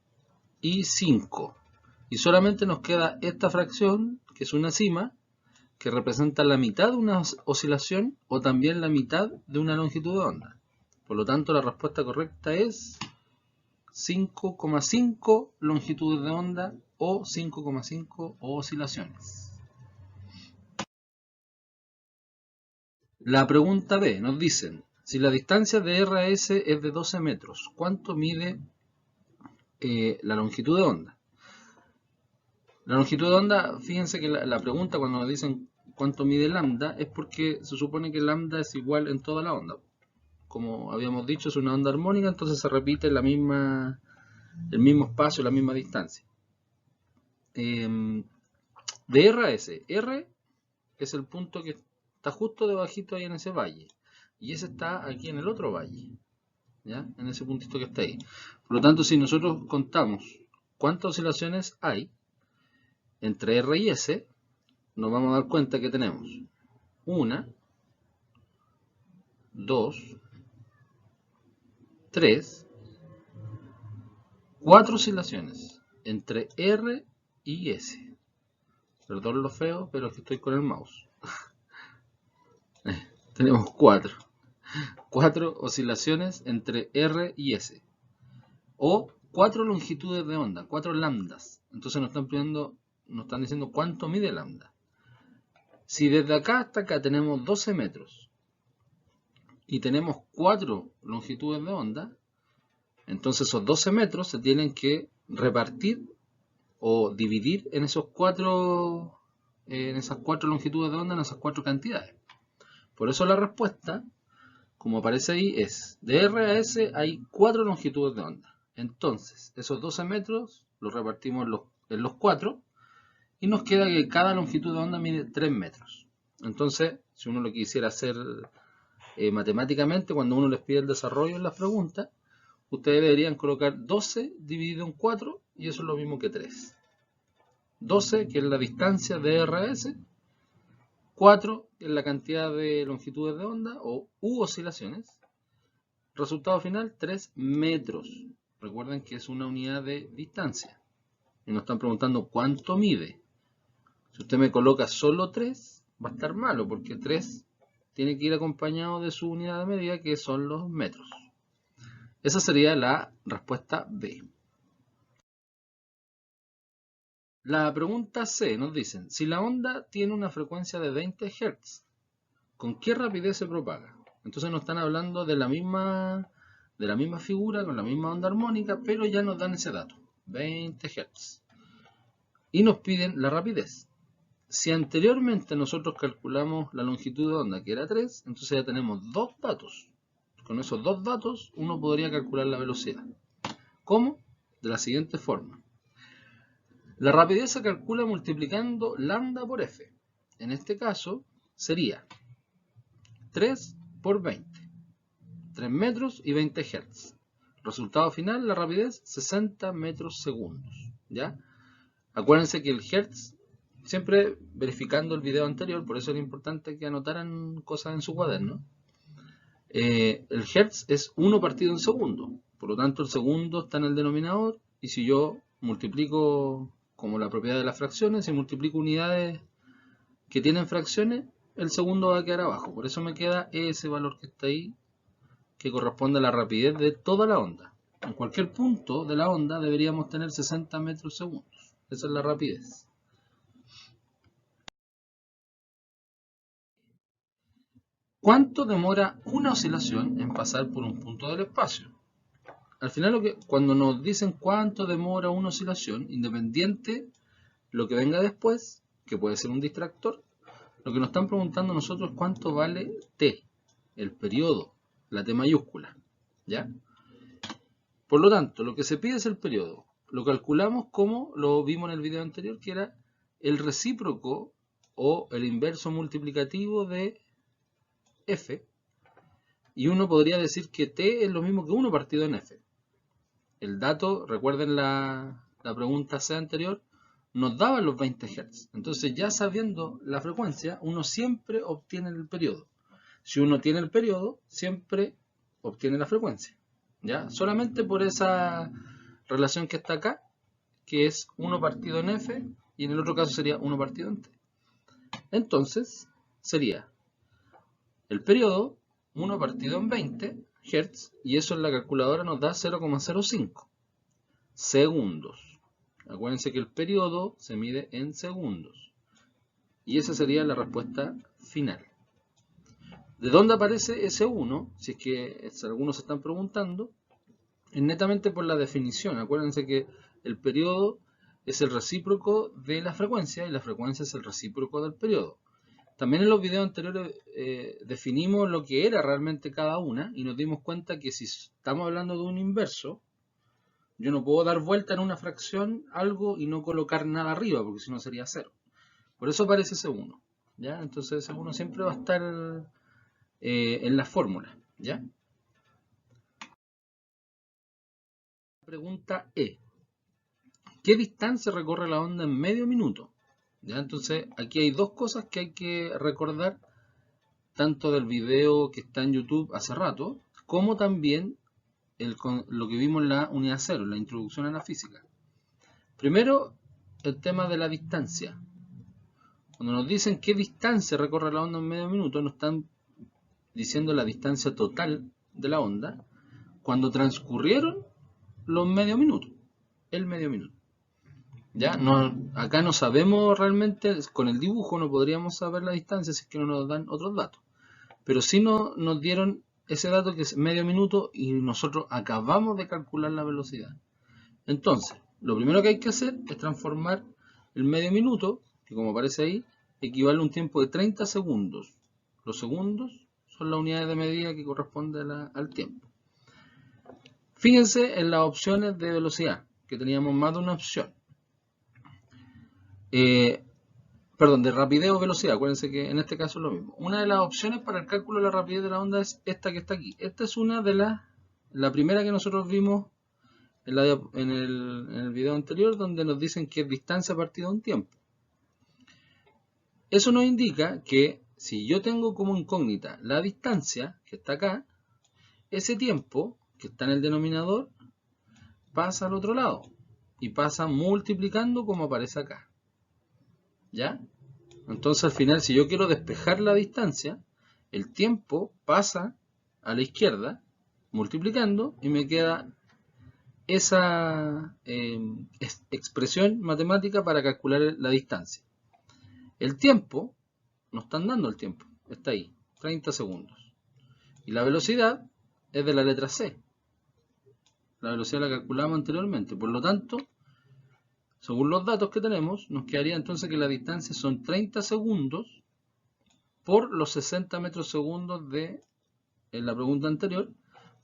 y 5. Y solamente nos queda esta fracción, que es una cima, que representa la mitad de una oscilación o también la mitad de una longitud de onda. Por lo tanto, la respuesta correcta es 5,5 longitudes de onda o 5,5 oscilaciones. La pregunta B nos dicen, si la distancia de R a S es de 12 metros, ¿cuánto mide la longitud de onda? La longitud de onda, fíjense que la pregunta cuando nos dicen cuánto mide lambda es porque se supone que lambda es igual en toda la onda. Como habíamos dicho, es una onda armónica, entonces se repite el mismo espacio, la misma distancia. De R a S, R es el punto que está justo debajito ahí en ese valle, y ese está aquí en el otro valle, ¿ya? En ese puntito que está ahí. Por lo tanto, si nosotros contamos cuántas oscilaciones hay entre R y S, nos vamos a dar cuenta que tenemos 1, 2, 3, 4 oscilaciones entre R y S. Perdón lo feo, pero es que estoy con el mouse. Tenemos 4 oscilaciones entre R y S. O 4 longitudes de onda, 4 lambdas. Entonces nos están diciendo cuánto mide lambda. Si desde acá hasta acá tenemos 12 metros y tenemos 4 longitudes de onda, entonces esos 12 metros se tienen que repartir o dividir en esas 4 longitudes de onda, en esas 4 cantidades. Por eso la respuesta, como aparece ahí, es de R a S hay 4 longitudes de onda. Entonces, esos 12 metros los repartimos en los 4 y nos queda que cada longitud de onda mide 3 metros. Entonces, si uno lo quisiera hacer matemáticamente, cuando uno les pide el desarrollo en las preguntas, ustedes deberían colocar 12 dividido en 4 y eso es lo mismo que 3. 12, que es la distancia de R a S, 4, que es la cantidad de longitudes de onda o U oscilaciones. Resultado final, 3 metros. Recuerden que es una unidad de distancia. Y nos están preguntando cuánto mide. Si usted me coloca solo 3, va a estar malo, porque 3 tiene que ir acompañado de su unidad de medida, que son los metros. Esa sería la respuesta B. La pregunta C nos dicen, si la onda tiene una frecuencia de 20 Hz, ¿con qué rapidez se propaga? Entonces nos están hablando de la misma figura, con la misma onda armónica, pero ya nos dan ese dato, 20 Hz. Y nos piden la rapidez. Si anteriormente nosotros calculamos la longitud de onda, que era 3, entonces ya tenemos 2 datos. Con esos 2 datos uno podría calcular la velocidad. ¿Cómo? De la siguiente forma. La rapidez se calcula multiplicando lambda por f. En este caso sería 3 por 20. 3 metros y 20 Hz. Resultado final, la rapidez, 60 metros segundos. ¿Ya? Acuérdense que el Hertz, siempre verificando el video anterior, por eso era importante que anotaran cosas en su cuaderno. El Hertz es 1 partido en segundo. Por lo tanto, el segundo está en el denominador. Y si yo multiplico como la propiedad de las fracciones, si multiplico unidades que tienen fracciones, el segundo va a quedar abajo. Por eso me queda ese valor que está ahí, que corresponde a la rapidez de toda la onda. En cualquier punto de la onda deberíamos tener 60 metros segundos. Esa es la rapidez. ¿Cuánto demora una oscilación en pasar por un punto del espacio? Al final, cuando nos dicen cuánto demora una oscilación, independiente lo que venga después, que puede ser un distractor, lo que nos están preguntando nosotros es cuánto vale t, el periodo, la t mayúscula, ¿ya? Por lo tanto, lo que se pide es el periodo. Lo calculamos como lo vimos en el video anterior, que era el recíproco o el inverso multiplicativo de f. Y uno podría decir que t es lo mismo que 1 partido en f. El dato, recuerden la pregunta C anterior, nos daba los 20 Hz. Entonces, ya sabiendo la frecuencia, uno siempre obtiene el periodo. Si uno tiene el periodo, siempre obtiene la frecuencia. ¿Ya? Solamente por esa relación que está acá, que es 1 partido en f, y en el otro caso sería 1 partido en t. Entonces, sería el periodo 1 partido en 20 Hz, y eso en la calculadora nos da 0,05. segundos. Acuérdense que el periodo se mide en segundos. Y esa sería la respuesta final. ¿De dónde aparece ese 1? Si es que algunos se están preguntando, es netamente por la definición. Acuérdense que el periodo es el recíproco de la frecuencia y la frecuencia es el recíproco del periodo. También en los videos anteriores definimos lo que era realmente cada una y nos dimos cuenta que si estamos hablando de un inverso, yo no puedo dar vuelta en una fracción algo y no colocar nada arriba, porque si no sería 0. Por eso aparece ese 1. ¿Ya? Entonces ese 1 siempre va a estar en la fórmula. ¿Ya? Pregunta E. ¿Qué distancia recorre la onda en medio minuto? ¿Ya? Entonces aquí hay dos cosas que hay que recordar, tanto del video que está en YouTube hace rato, como también lo que vimos en la unidad 0, la introducción a la física. Primero, el tema de la distancia. Cuando nos dicen qué distancia recorre la onda en medio minuto, nos están diciendo la distancia total de la onda cuando transcurrieron los medio minutos, el medio minuto. ¿Ya? No, acá no sabemos realmente, con el dibujo no podríamos saber la distancia si es que no nos dan otros datos. Pero sí nos dieron ese dato que es medio minuto y nosotros acabamos de calcular la velocidad. Entonces, lo primero que hay que hacer es transformar el medio minuto, que como aparece ahí, equivale a un tiempo de 30 segundos. Los segundos son las unidades de medida que corresponden al tiempo. Fíjense en las opciones de velocidad, que teníamos más de una opción. Perdón, de rapidez o velocidad, acuérdense que en este caso es lo mismo. Una de las opciones para el cálculo de la rapidez de la onda es esta que está aquí. Esta es una de la primera que nosotros vimos en el video anterior, donde nos dicen que es distancia partida de un tiempo. Eso nos indica que si yo tengo como incógnita la distancia, que está acá, ese tiempo que está en el denominador pasa al otro lado y pasa multiplicando como aparece acá. ¿Ya? Entonces al final, si yo quiero despejar la distancia, el tiempo pasa a la izquierda multiplicando y me queda esa expresión matemática para calcular la distancia. El tiempo, no están dando el tiempo, está ahí, 30 segundos. Y la velocidad es de la letra C. La velocidad la calculamos anteriormente, por lo tanto, según los datos que tenemos, nos quedaría entonces que la distancia son 30 segundos por los 60 metros segundos en la pregunta anterior,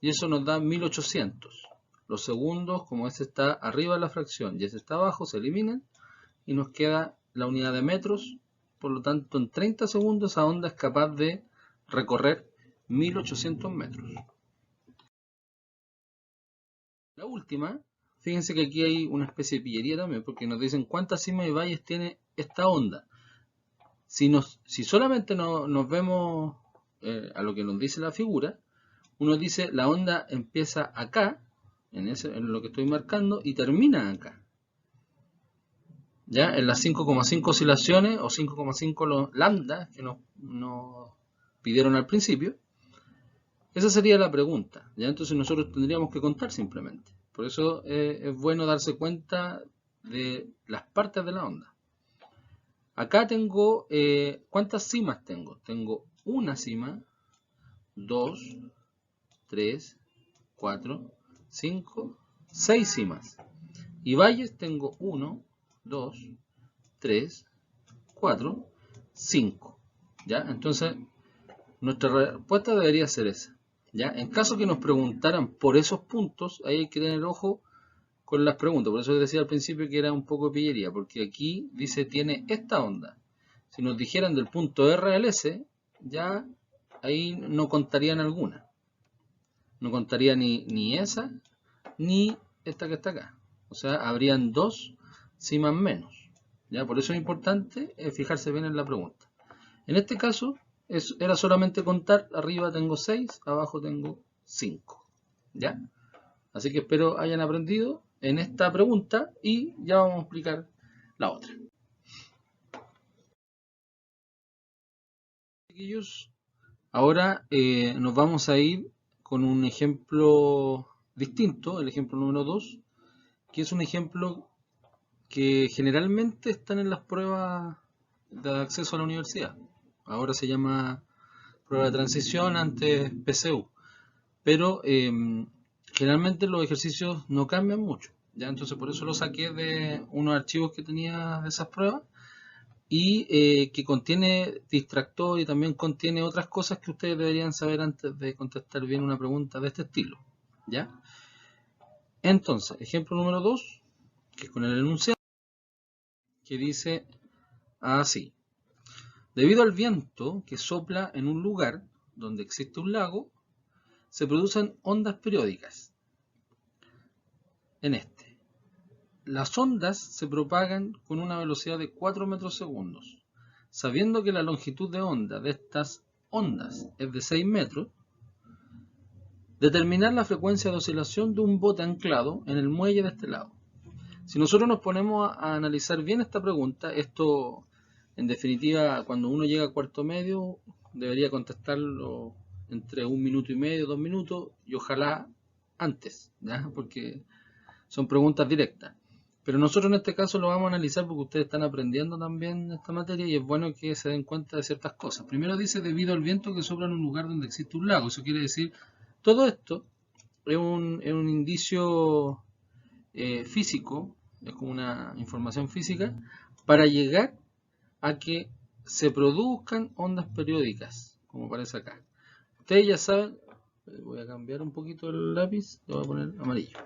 y eso nos da 1800. Los segundos, como este está arriba de la fracción y este está abajo, se eliminan y nos queda la unidad de metros. Por lo tanto, en 30 segundos esa onda es capaz de recorrer 1800 metros. La última, fíjense que aquí hay una especie de pillería también, porque nos dicen cuántas cimas y valles tiene esta onda. Si solamente nos vemos a lo que nos dice la figura, uno dice la onda empieza acá, en lo que estoy marcando, y termina acá. ¿Ya? En las 5,5 oscilaciones o 5,5 lambda que nos pidieron al principio. Esa sería la pregunta. ¿Ya? Entonces nosotros tendríamos que contar simplemente. Por eso es bueno darse cuenta de las partes de la onda. Acá tengo, ¿cuántas cimas tengo? Tengo una cima, 2, 3, 4, 5, 6 cimas. Y valles tengo 1, 2, 3, 4, 5. ¿Ya? Entonces, nuestra respuesta debería ser esa. ¿Ya? En caso que nos preguntaran por esos puntos, ahí hay que tener ojo con las preguntas. Por eso les decía al principio que era un poco de pillería, porque aquí dice tiene esta onda. Si nos dijeran del punto R al S, ya ahí no contarían alguna. No contaría ni esa, ni esta que está acá. O sea, habrían dos cimas menos. ¿Ya? Por eso es importante fijarse bien en la pregunta. En este caso, era solamente contar, arriba tengo 6, abajo tengo 5. ¿Ya? Así que espero hayan aprendido en esta pregunta y ya vamos a explicar la otra. Chiquillos, ahora nos vamos a ir con un ejemplo distinto, el ejemplo número 2, que es un ejemplo que generalmente están en las pruebas de acceso a la universidad. Ahora se llama prueba de transición, antes PSU. Pero generalmente los ejercicios no cambian mucho. ¿Ya? Entonces por eso lo saqué de unos archivos que tenía de esas pruebas y que contiene distractor y también contiene otras cosas que ustedes deberían saber antes de contestar bien una pregunta de este estilo. ¿Ya? Entonces, ejemplo número 2, que es con el enunciado, que dice así. Debido al viento que sopla en un lugar donde existe un lago, se producen ondas periódicas. En este, las ondas se propagan con una velocidad de 4 metros segundos. Sabiendo que la longitud de onda de estas ondas es de 6 metros, determinar la frecuencia de oscilación de un bote anclado en el muelle de este lago. Si nosotros nos ponemos a analizar bien esta pregunta, esto en definitiva cuando uno llega a cuarto medio debería contestarlo entre 1 minuto y medio, 2 minutos y ojalá antes, ¿ya? Porque son preguntas directas. Pero nosotros en este caso lo vamos a analizar porque ustedes están aprendiendo también esta materia y es bueno que se den cuenta de ciertas cosas. Primero dice debido al viento que sopla en un lugar donde existe un lago. Eso quiere decir, todo esto es un indicio físico, es como una información física, para llegar a que se produzcan ondas periódicas, como aparece acá. Ustedes ya saben, voy a cambiar un poquito el lápiz, lo voy a poner amarillo.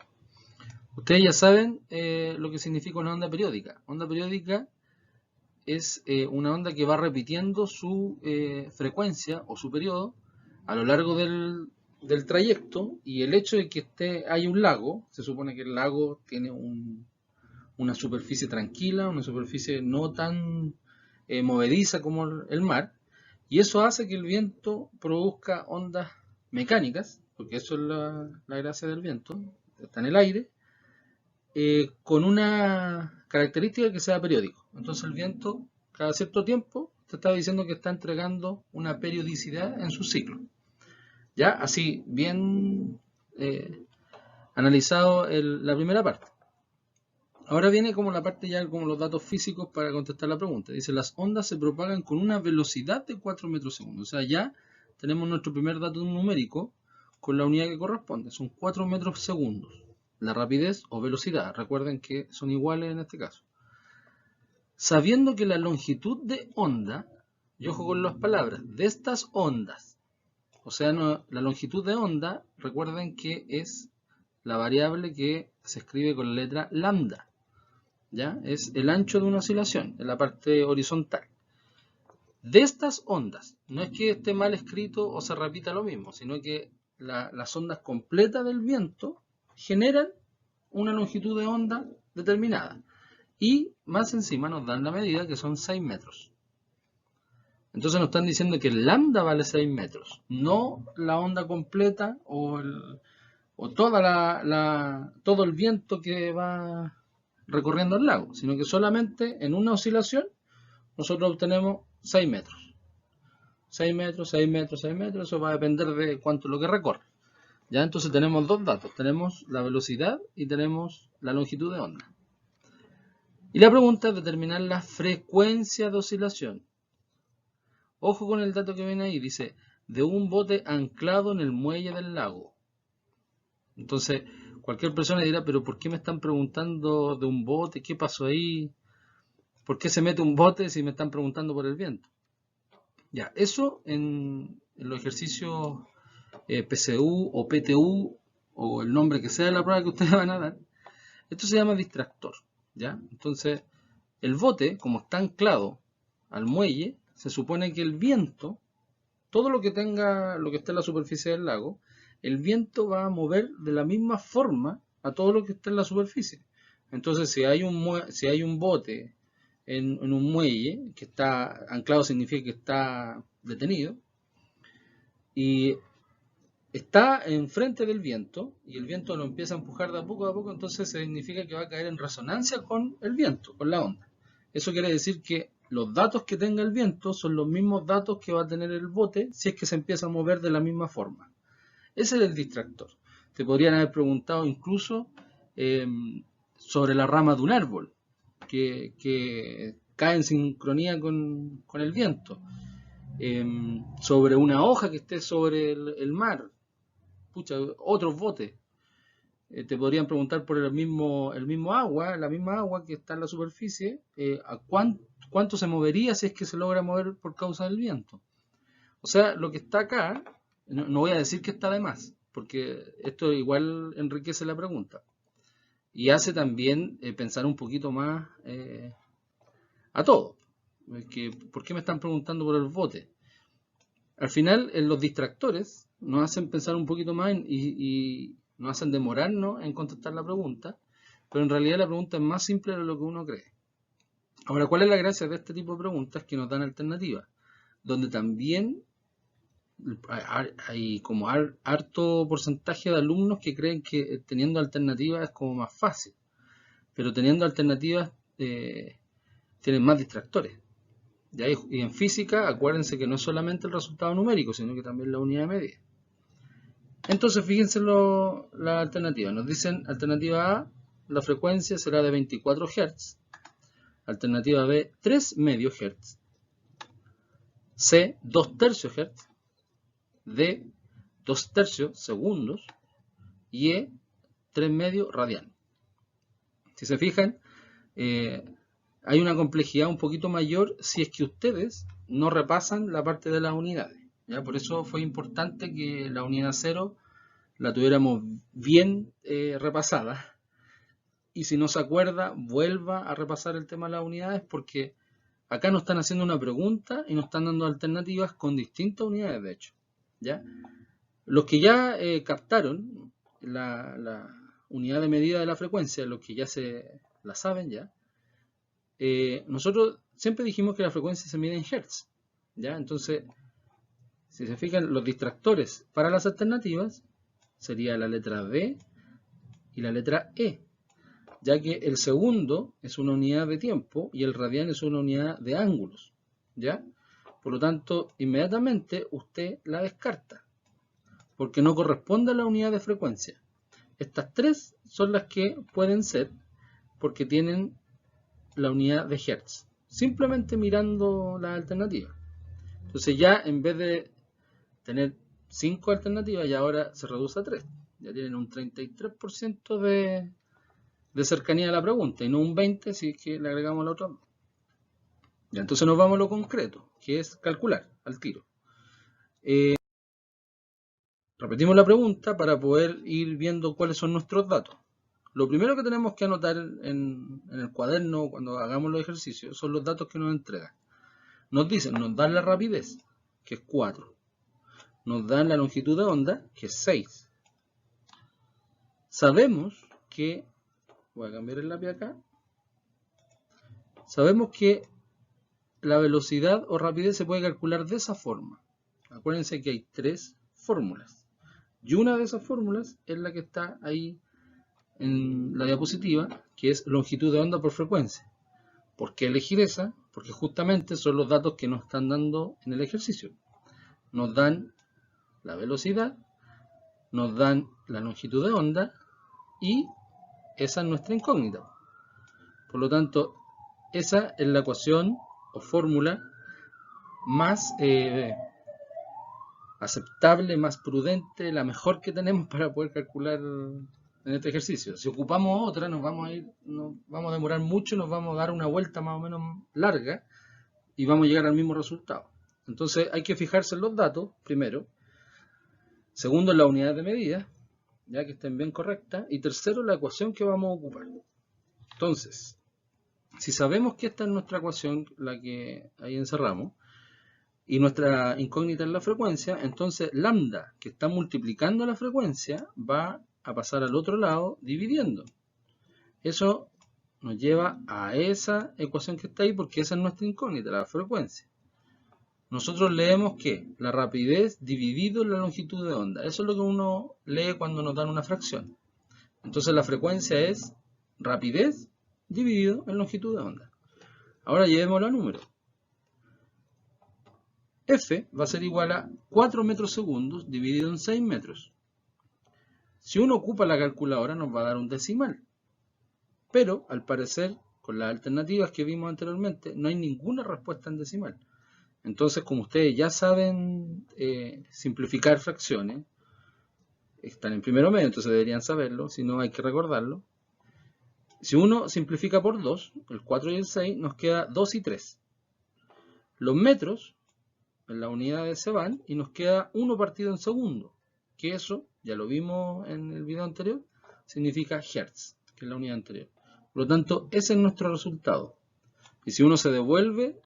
Ustedes ya saben lo que significa una onda periódica. Onda periódica es una onda que va repitiendo su frecuencia o su periodo a lo largo del trayecto, y el hecho de que hay un lago, se supone que el lago tiene una superficie tranquila, una superficie no tan movediza como el mar, y eso hace que el viento produzca ondas mecánicas, porque eso es la gracia del viento, está en el aire, con una característica que sea periódico. Entonces el viento cada cierto tiempo te está diciendo que está entregando una periodicidad en su ciclo. Ya, así bien analizado la primera parte. Ahora viene como la parte ya como los datos físicos para contestar la pregunta. Dice, las ondas se propagan con una velocidad de 4 metros segundo. O sea, ya tenemos nuestro primer dato numérico con la unidad que corresponde. Son 4 metros segundos. La rapidez o velocidad, recuerden que son iguales en este caso. Sabiendo que la longitud de onda, y ojo con las palabras, de estas ondas, o sea, la longitud de onda, recuerden que es la variable que se escribe con la letra lambda. ¿Ya? Es el ancho de una oscilación en la parte horizontal. De estas ondas, no es que esté mal escrito o se repita lo mismo, sino que las ondas completas del viento generan una longitud de onda determinada. Y más encima nos dan la medida que son 6 metros. Entonces nos están diciendo que el lambda vale 6 metros, no la onda completa o todo el viento que va recorriendo el lago, sino que solamente en una oscilación nosotros obtenemos 6 metros. 6 metros, 6 metros, 6 metros, eso va a depender de cuánto es lo que recorre. Ya entonces tenemos dos datos, tenemos la velocidad y tenemos la longitud de onda. Y la pregunta es determinar la frecuencia de oscilación. Ojo con el dato que viene ahí, dice, de un bote anclado en el muelle del lago. Entonces, cualquier persona dirá, pero ¿por qué me están preguntando de un bote? ¿Qué pasó ahí? ¿Por qué se mete un bote si me están preguntando por el viento? Ya, eso en los ejercicios PSU o PTU o el nombre que sea de la prueba que ustedes van a dar, esto se llama distractor. ¿Ya? Entonces, el bote, como está anclado al muelle, se supone que el viento, todo lo que tenga, lo que esté en la superficie del lago, el viento va a mover de la misma forma a todo lo que está en la superficie. Entonces, si hay un bote en un muelle que está anclado, significa que está detenido, y está enfrente del viento, y el viento lo empieza a empujar de a poco, entonces significa que va a caer en resonancia con el viento, con la onda. Eso quiere decir que los datos que tenga el viento son los mismos datos que va a tener el bote si es que se empieza a mover de la misma forma. Ese es el distractor. Te podrían haber preguntado incluso sobre la rama de un árbol que cae en sincronía con el viento, sobre una hoja que esté sobre el mar, pucha, otros botes. Te podrían preguntar por el mismo agua, la misma agua que está en la superficie, a cuánto se movería si es que se logra mover por causa del viento. O sea, lo que está acá, no voy a decir que está de más, porque esto igual enriquece la pregunta. Y hace también pensar un poquito más a todo. ¿Por qué me están preguntando por el bote? Al final, los distractores nos hacen pensar un poquito más y nos hacen demorarnos en contestar la pregunta, pero en realidad la pregunta es más simple de lo que uno cree. Ahora, ¿cuál es la gracia de este tipo de preguntas? Que nos dan alternativas, donde también hay como harto porcentaje de alumnos que creen que teniendo alternativas es como más fácil, pero teniendo alternativas tienen más distractores. Y en física, acuérdense que no es solamente el resultado numérico, sino que también la unidad de medida. Entonces, fíjense la alternativa. Nos dicen, alternativa A, la frecuencia será de 24 Hz. Alternativa B, 3 medios Hz. C, 2 tercios Hz. D, 2 tercios segundos. Y E, 3 medios radianes. Si se fijan, hay una complejidad un poquito mayor si es que ustedes no repasan la parte de las unidades. ¿Ya? Por eso fue importante que la unidad 0 la tuviéramos bien repasada. Y si no se acuerda, vuelva a repasar el tema de las unidades, porque acá nos están haciendo una pregunta y nos están dando alternativas con distintas unidades, de hecho. ¿Ya? Los que ya captaron la unidad de medida de la frecuencia, los que ya se la saben ya, nosotros siempre dijimos que la frecuencia se mide en Hertz. ¿Ya? Entonces, si se fijan, los distractores para las alternativas sería la letra D y la letra E, ya que el segundo es una unidad de tiempo y el radian es una unidad de ángulos. ¿Ya? Por lo tanto, inmediatamente usted la descarta, porque no corresponde a la unidad de frecuencia. Estas tres son las que pueden ser, porque tienen la unidad de Hertz, simplemente mirando las alternativas. Entonces ya en vez de tener 5 alternativas, ya ahora se reduce a 3. Ya tienen un 33% de cercanía a la pregunta, y no un 20% si es que le agregamos la otra. Ya, entonces nos vamos a lo concreto, que es calcular al tiro. Repetimos la pregunta para poder ir viendo cuáles son nuestros datos. Lo primero que tenemos que anotar en el cuaderno cuando hagamos los ejercicios son los datos que nos entregan. Nos dicen, nos dan la rapidez, que es 4. Nos dan la longitud de onda, que es 6. Sabemos que, voy a cambiar el lápiz acá, sabemos que la velocidad o rapidez se puede calcular de esa forma. Acuérdense que hay 3 fórmulas. Y una de esas fórmulas es la que está ahí en la diapositiva, que es longitud de onda por frecuencia. ¿Por qué elegir esa? Porque justamente son los datos que nos están dando en el ejercicio. Nos dan la velocidad, nos dan la longitud de onda y esa es nuestra incógnita. Por lo tanto, esa es la ecuación o fórmula más aceptable, más prudente, la mejor que tenemos para poder calcular en este ejercicio. Si ocupamos otra, nos vamos a demorar mucho, nos vamos a dar una vuelta más o menos larga y vamos a llegar al mismo resultado. Entonces hay que fijarse en los datos, primero. Segundo, en la unidad de medida, ya que estén bien correctas. Y tercero, la ecuación que vamos a ocupar. Entonces, si sabemos que esta es nuestra ecuación, la que ahí encerramos, y nuestra incógnita es la frecuencia, entonces lambda, que está multiplicando la frecuencia, va a pasar al otro lado dividiendo. Eso nos lleva a esa ecuación que está ahí, porque esa es nuestra incógnita, la frecuencia. Nosotros leemos que la rapidez dividido la longitud de onda. Eso es lo que uno lee cuando nos dan una fracción. Entonces la frecuencia es rapidez dividido en longitud de onda. Ahora llevémoslo a números. F va a ser igual a 4 metros segundos dividido en 6 metros. Si uno ocupa la calculadora nos va a dar un decimal. Pero al parecer, con las alternativas que vimos anteriormente, no hay ninguna respuesta en decimal. Entonces, como ustedes ya saben simplificar fracciones, están en primero medio, entonces deberían saberlo, si no hay que recordarlo. Si uno simplifica por 2, el 4 y el 6, nos queda 2 y 3. Los metros en la unidad se van y nos queda 1 partido en segundo, que eso, ya lo vimos en el video anterior, significa hertz, que es la unidad anterior. Por lo tanto, ese es nuestro resultado. Y si uno se devuelve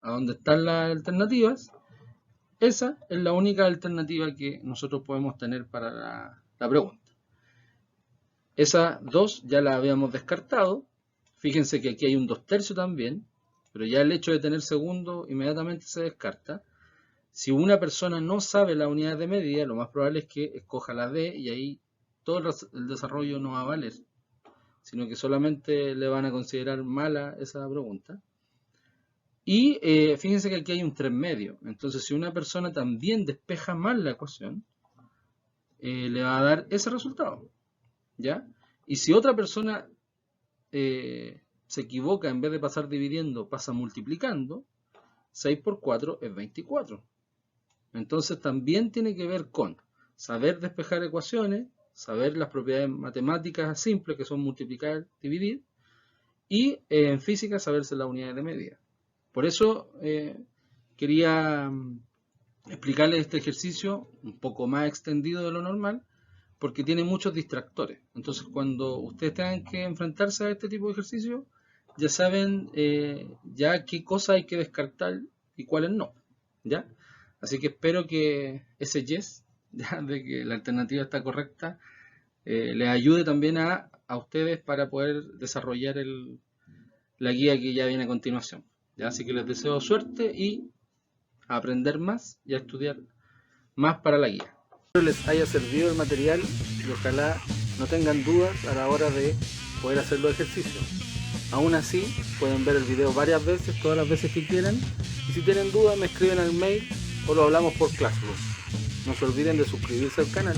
a donde están las alternativas, esa es la única alternativa que nosotros podemos tener para la pregunta. Esas dos ya las habíamos descartado. Fíjense que aquí hay un 2/3 también, pero ya el hecho de tener segundo inmediatamente se descarta. Si una persona no sabe la unidad de medida, lo más probable es que escoja la D y ahí todo el desarrollo no va a valer, sino que solamente le van a considerar mala esa pregunta. Y fíjense que aquí hay un 3 medio, entonces si una persona también despeja mal la ecuación, le va a dar ese resultado, ¿ya? Y si otra persona se equivoca, en vez de pasar dividiendo, pasa multiplicando, 6 por 4 es 24. Entonces también tiene que ver con saber despejar ecuaciones, saber las propiedades matemáticas simples que son multiplicar, dividir, y en física saberse las unidades de medida. Por eso quería explicarles este ejercicio un poco más extendido de lo normal, porque tiene muchos distractores. Entonces cuando ustedes tengan que enfrentarse a este tipo de ejercicio, ya saben ya qué cosas hay que descartar y cuáles no, ¿ya? Así que espero que ese yes, ¿ya?, de que la alternativa está correcta, les ayude también a ustedes para poder desarrollar la guía que ya viene a continuación, ¿ya? Así que les deseo suerte y a aprender más y a estudiar más para la guía. Espero les haya servido el material y ojalá no tengan dudas a la hora de poder hacer los ejercicios. Aún así, pueden ver el video varias veces, todas las veces que quieran, y si tienen dudas me escriben al mail o lo hablamos por Classroom. No se olviden de suscribirse al canal